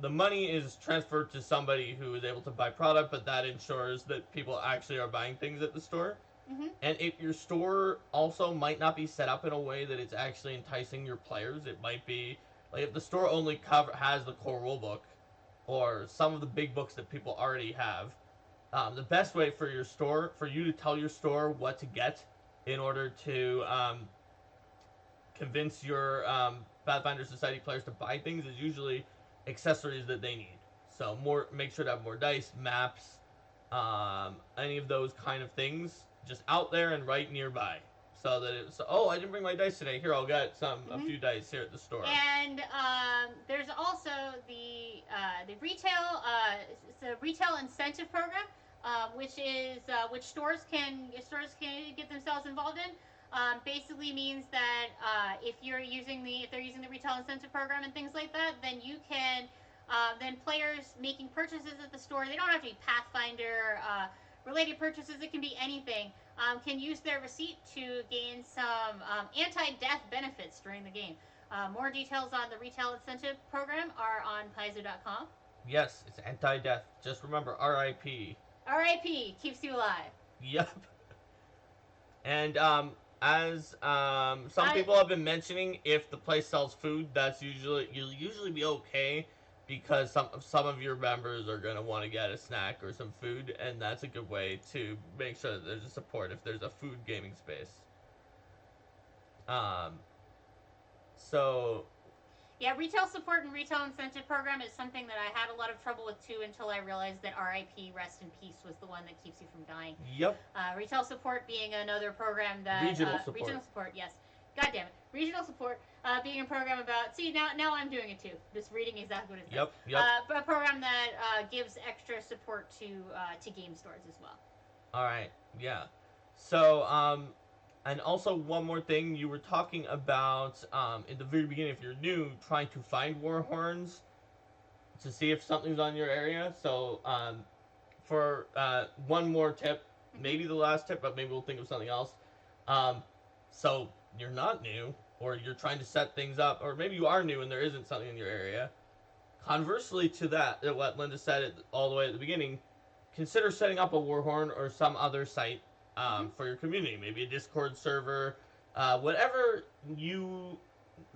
the money is transferred to somebody who is able to buy product, but that ensures that people actually are buying things at the store. Mm-hmm. And if your store also might not be set up in a way that it's actually enticing your players, it might be like if the store only has the core rulebook or some of the big books that people already have. The best way for you to tell your store what to get in order to convince your Pathfinder Society players to buy things is usually accessories that they need. So make sure to have more dice, maps, any of those kind of things just out there and right nearby. So that I didn't bring my dice today. Here, I'll get a few dice here at the store. And there's also the retail incentive program, which stores can get themselves involved in. Basically means that if they're using the retail incentive program and things like that, then you can then players making purchases at the store. They don't have to be Pathfinder related purchases. It can be anything. Can use their receipt to gain some anti-death benefits during the game. More details on the retail incentive program are on paizo.com. Yes, it's anti-death. Just remember, R.I.P. R.I.P. keeps you alive. Yep. And as some people have been mentioning, if the place sells food, you'll usually be okay because some of your members are gonna want to get a snack or some food, and that's a good way to make sure that there's a support if there's a food gaming space. Um, so Yeah, retail support and retail incentive program is something that I had a lot of trouble with too until I realized that RIP, rest in peace, was the one that keeps you from dying. Yep. Retail support being another program that regional support. Regional support, yes, God damn it. Regional support, being a program about. See, now I'm doing it too. Just reading exactly what it says. Yep. A program that gives extra support to game stores as well. All right. Yeah. So, and also one more thing, you were talking about in the very beginning, if you're new, trying to find war horns to see if something's on your area. So, for one more tip, Mm-hmm. maybe the last tip, but maybe we'll think of something else. Um, so you're not new, or you're trying to set things up, or maybe you are new and there isn't something in your area. Conversely to that, what Linda said all the way at the beginning, consider setting up a Warhorn or some other site Mm-hmm. for your community. Maybe a Discord server, whatever you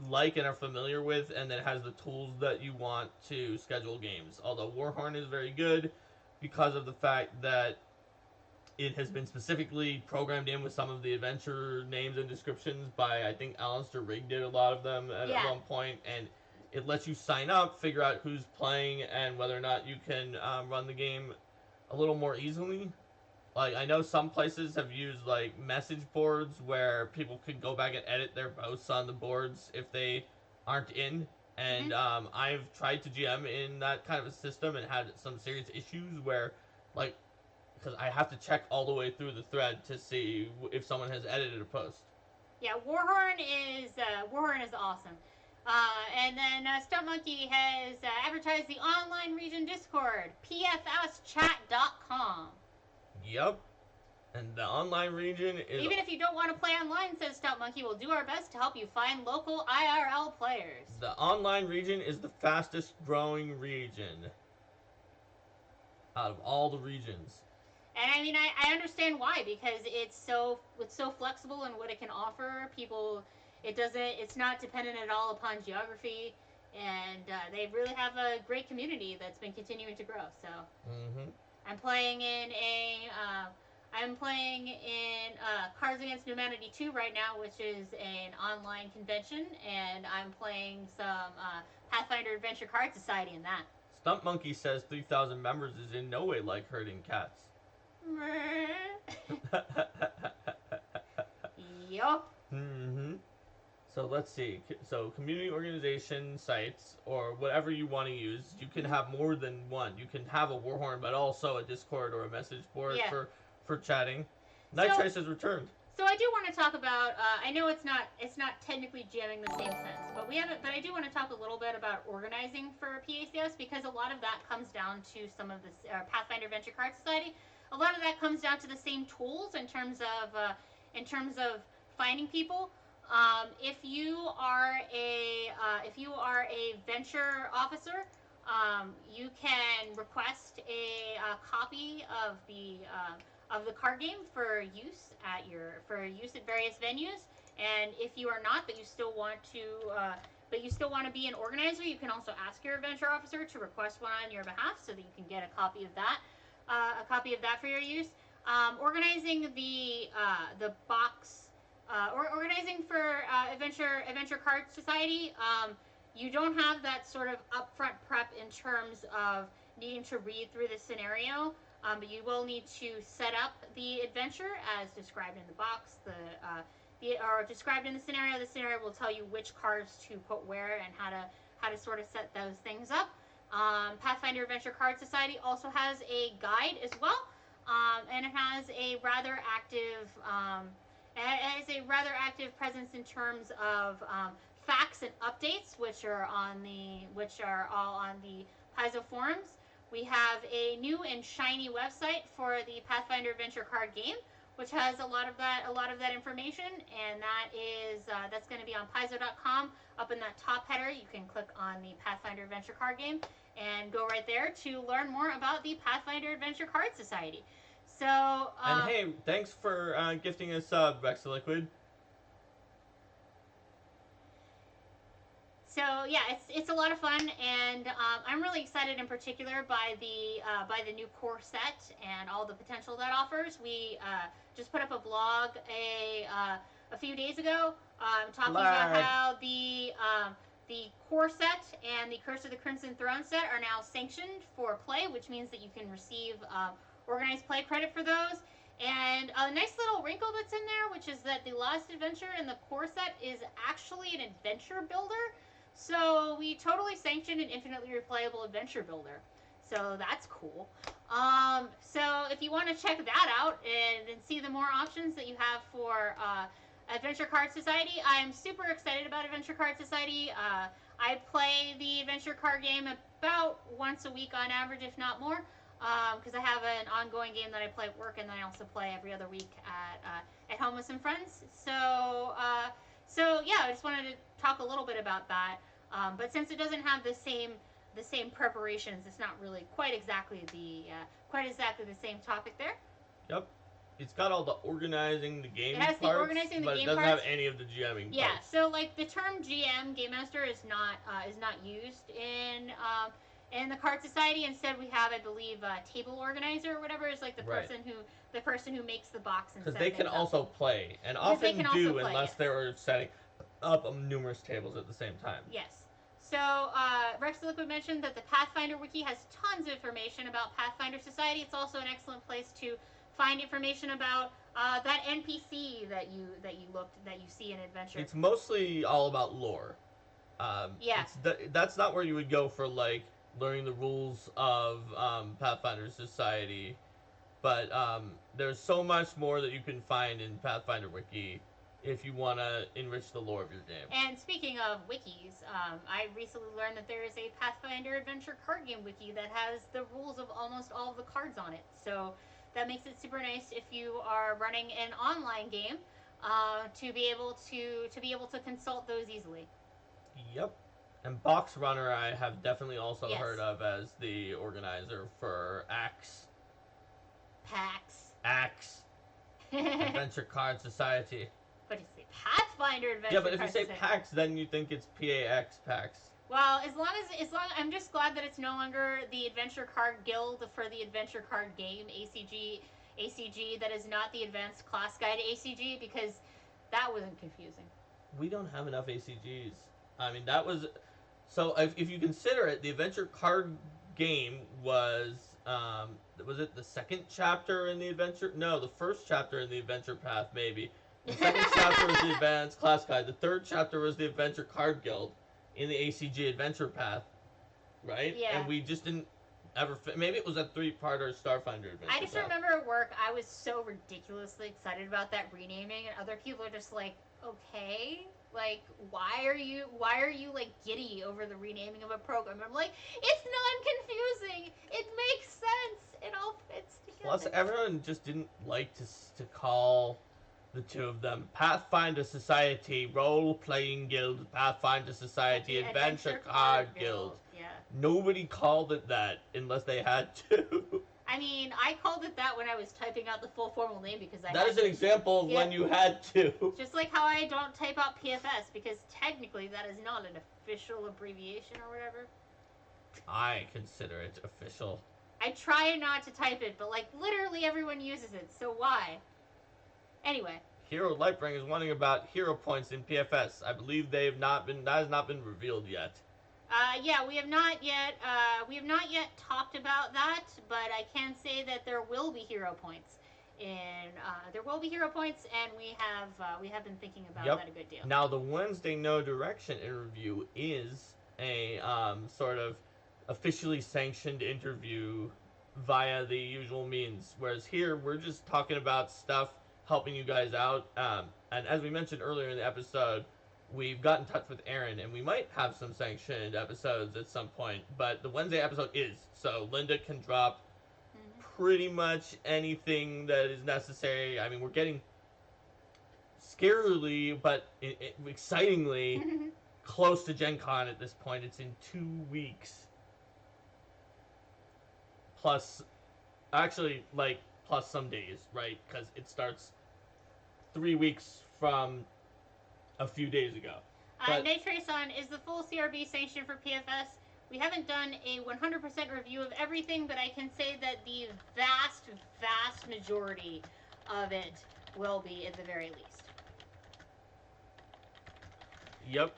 like and are familiar with, and that has the tools that you want to schedule games. Although Warhorn is very good because of the fact that it has been specifically programmed in with some of the adventure names and descriptions by, I think, Alistair Rigg did a lot of them at Yeah. one point, and it lets you sign up, figure out who's playing, and whether or not you can run the game a little more easily. Like, I know some places have used like message boards where people could go back and edit their posts on the boards if they aren't in. Mm-hmm. And I've tried to GM in that kind of a system and had some serious issues where, like, because I have to check all the way through the thread to see if someone has edited a post. Yeah, Warhorn is awesome. And then Stump Monkey has advertised the online region Discord, pfschat.com. Yep. And the online region is Even if you don't want to play online, says Stump Monkey, we'll do our best to help you find local IRL players. the online region is the fastest growing region out of all the regions. And I mean, I understand why, because it's so flexible in what it can offer people. It's not dependent at all upon geography, and they really have a great community that's been continuing to grow. So Mm-hmm. I'm playing in a I'm playing in Cards Against Humanity 2 right now, which is an online convention, and I'm playing some Pathfinder Adventure Card Society in that. Stump Monkey says 3,000 members is in no way like herding cats. Yup. Mm-hmm. So let's see. So community organization sites or whatever you want to use, you can have more than one. You can have a Warhorn, but also a Discord or a message board Yeah. for chatting. Night So Trace has returned. So I do want to talk about. I know it's not technically jamming the same sense, but we have it. But I do want to talk a little bit about organizing for PACS, because a lot of that comes down to some of the Pathfinder Adventure Card Society. A lot of that comes down to the same tools in terms of finding people. If you are a venture officer, you can request a copy of the card game for use at various venues. And if you are not, but you still want to be an organizer, you can also ask your adventure officer to request one on your behalf, so that you can get a copy of that for your use. Organizing the box, or organizing for Adventure Card Society. You don't have that sort of upfront prep in terms of needing to read through the scenario. But you will need to set up the adventure as described in the box. Or described in the scenario. The scenario will tell you which cards to put where and how to sort of set those things up. Pathfinder Adventure Card Society also has a guide as well, and it has a rather active presence in terms of facts and updates, which are all on the Paizo forums. We have a new and shiny website for the Pathfinder Adventure card game, which has a lot of that information, and that's going to be on Paizo.com. Up in that top header, you can click on the Pathfinder Adventure card game and go right there to learn more about the Pathfinder Adventure Card Society. So, And hey, thanks for gifting us Rex Liquid. So yeah, it's a lot of fun, and I'm really excited in particular by the new core set and all the potential that offers. We just put up a blog a few days ago, talking about how the core set and the Curse of the Crimson Throne set are now sanctioned for play, which means that you can receive organized play credit for those. And a nice little wrinkle that's in there, which is that the last adventure in the core set is actually an adventure builder. So we totally sanctioned an infinitely replayable adventure builder. So that's cool. So if you want to check that out and see the more options that you have for Adventure Card Society, I'm super excited about Adventure Card Society. I play the adventure card game about once a week on average, if not more, because I have an ongoing game that I play at work, and then I also play every other week at home with some friends. So yeah, I just wanted to talk a little bit about that. But since it doesn't have the same preparations, it's not really quite exactly the same topic there. Yep. It's got all the organizing the game It has parts, the organizing the but game it doesn't parts. have any of the GMing Yeah, parts. so like the term GM, Game Master, is not used in the Card Society. Instead, we have, I believe, table organizer or whatever is like the Right. person who makes the box and Because set they things can up. also play, and Because they often can also do, play, unless yes. they're setting up numerous tables at the same time. Yes. So Rex Liquid mentioned that the Pathfinder Wiki has tons of information about Pathfinder Society. It's also an excellent place to find information about that NPC that you see in Adventure. It's mostly all about lore. Yeah. That's not where you would go for like learning the rules of Pathfinder Society, but there's so much more that you can find in Pathfinder Wiki if you want to enrich the lore of your game. And speaking of wikis, I recently learned that there is a Pathfinder Adventure card game wiki that has the rules of almost all of the cards on it. So that makes it super nice if you are running an online game to be able to consult those easily. Yep. And Box Runner, I have definitely also Yes. heard of as the organizer for Axe. PAX. Axe. Adventure Card Society. But you say Pathfinder Adventure. Yeah, but if you Card say Society. PAX, then you think it's PAX PAX. Well, as long I'm just glad that it's no longer the Adventure Card Guild for the Adventure Card Game ACG that is not the Advanced Class Guide ACG, because that wasn't confusing. We don't have enough ACGs. I mean, that was so. If you consider it, the Adventure Card Game was it the second chapter in the adventure? No, the first chapter in the adventure path, maybe. The second chapter was the Advanced Class Guide. The third chapter was the Adventure Card Guild in the ACG Adventure Path, right? Yeah. And we just didn't ever. Maybe it was a three-parter Starfinder Adventure. I just Path. remember at work, I was so ridiculously excited about that renaming, and other people are just like, okay, like why are you like giddy over the renaming of a program? I'm like, it's non-confusing. It makes sense. It all fits together. Plus, everyone just didn't like to call the two of them Pathfinder Society, Role Playing Guild, Pathfinder Society, Adventure Card Guild. Yeah. Nobody called it that unless they had to. I mean, I called it that when I was typing out the full formal name because I That had is an to. example of Yeah. when you had to. Just like how I don't type out PFS because technically that is not an official abbreviation or whatever. I consider it official. I try not to type it, but like literally everyone uses it, so why? Anyway. Hero Lightbringer is wondering about hero points in PFS. I believe that has not been revealed yet. Yeah, we have not yet talked about that, but I can say that there will be hero points. There will be hero points, and we have been thinking about that a good deal. Now, the Wednesday No Direction interview is a sort of officially sanctioned interview via the usual means, whereas here we're just talking about stuff, helping you guys out. And as we mentioned earlier in the episode, we've got in touch with Aaron, and we might have some sanctioned episodes at some point, but the Wednesday episode is, so Linda can drop pretty much anything that is necessary. I mean, we're getting scarily, but excitingly close to Gen Con at this point. It's in 2 weeks. Plus some days, right? Because it starts 3 weeks from a few days ago. Naytrason, is the full CRB sanctioned for PFS? We haven't done a 100% review of everything, but I can say that the vast, vast majority of it will be at the very least. Yep.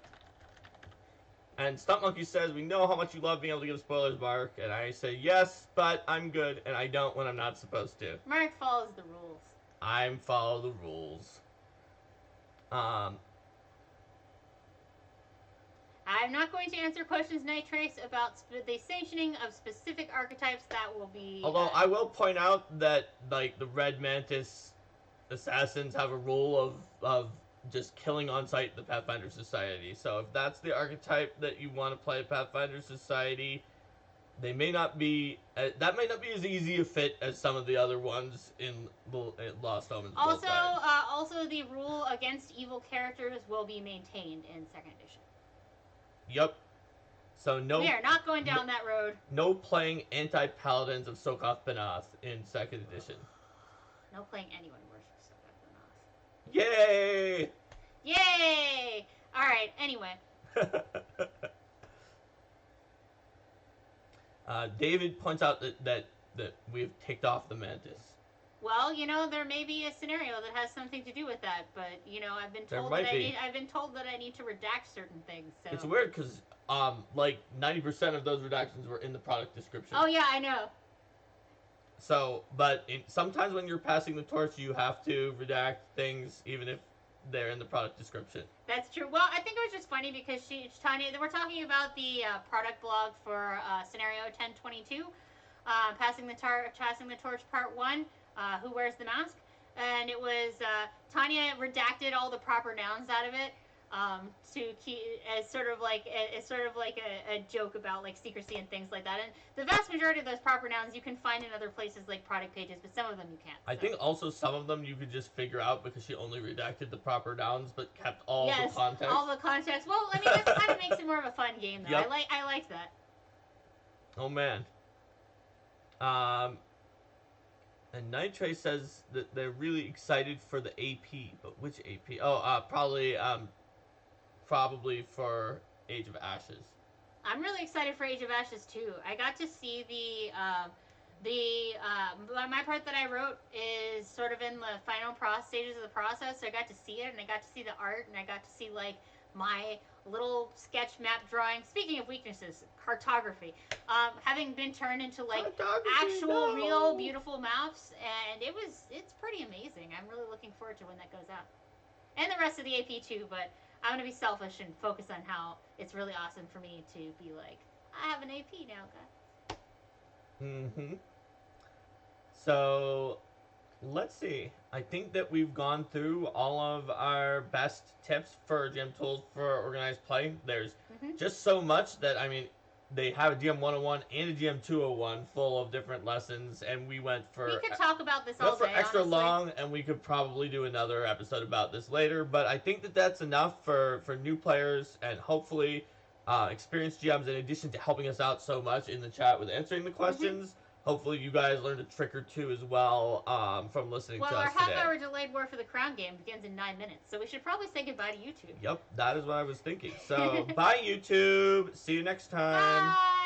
And Stump Monkey says, we know how much you love being able to give spoilers, Mark. And I say, yes, but I'm good, and I don't when I'm not supposed to. Mark follows the rules. I'm follow the rules. Um, I'm not going to answer questions, Night Trace, about the sanctioning of specific archetypes. That will be. although I will point out that like the Red Mantis assassins have a rule of just killing on sight the Pathfinder Society. So if that's the archetype that you want to play Pathfinder Society, they may not be that may not be as easy a fit as some of the other ones in Lost Omens. Also, the rule against evil characters will be maintained in second edition. Yep. So We are not going down that road. No playing anti-paladins of Sokoth Banath in second edition. No playing anyone worships Sokoth Banath. Yay! Yay! All right. Anyway. David points out that we've ticked off the Mantis. Well, there may be a scenario that has something to do with that, but I've been told that I need to redact certain things. So it's weird because like 90% of those redactions were in the product description. Oh yeah, I know. So, but sometimes when you're passing the torch, you have to redact things even if they're in the product description. That's true. Well, I think it was just funny because Tanya, we're talking about the product blog for scenario 1022, passing the torch part 1. Who wears the mask? And it was Tanya redacted all the proper nouns out of it to keep as sort of like a joke about like secrecy and things like that. And the vast majority of those proper nouns you can find in other places like product pages, but some of them you can't. I think also some of them you could just figure out because she only redacted the proper nouns but kept all the context. All the context. Well, I mean that kind of makes it more of a fun game though. Yep. I like that. Oh man. And Night Trace says that they're really excited for the AP, but which AP? Oh, probably for Age of Ashes. I'm really excited for Age of Ashes too. I got to see my part that I wrote is sort of in the final stages of the process. So I got to see it, and I got to see the art, and I got to see like my little sketch map drawing. Speaking of weaknesses, cartography, having been turned into like actual real beautiful maps, and it's pretty amazing. I'm really looking forward to when that goes out, and the rest of the AP too. But I'm gonna be selfish and focus on how it's really awesome for me to be like, I have an AP now, guys. Mm-hmm. So let's see. I think that we've gone through all of our best tips for GM tools for organized play. There's just so much that, I mean, they have a GM 101 and a GM 201 full of different lessons, and we went for... We could talk about this all day, extra long, and we could probably do another episode about this later, but I think that that's enough for new players, and hopefully experienced GMs, in addition to helping us out so much in the chat with answering the questions. Hopefully you guys learned a trick or two as well from listening to us today. Well, our half-hour delayed War for the Crown game begins in 9 minutes, so we should probably say goodbye to YouTube. Yep, that is what I was thinking. So, bye YouTube. See you next time. Bye.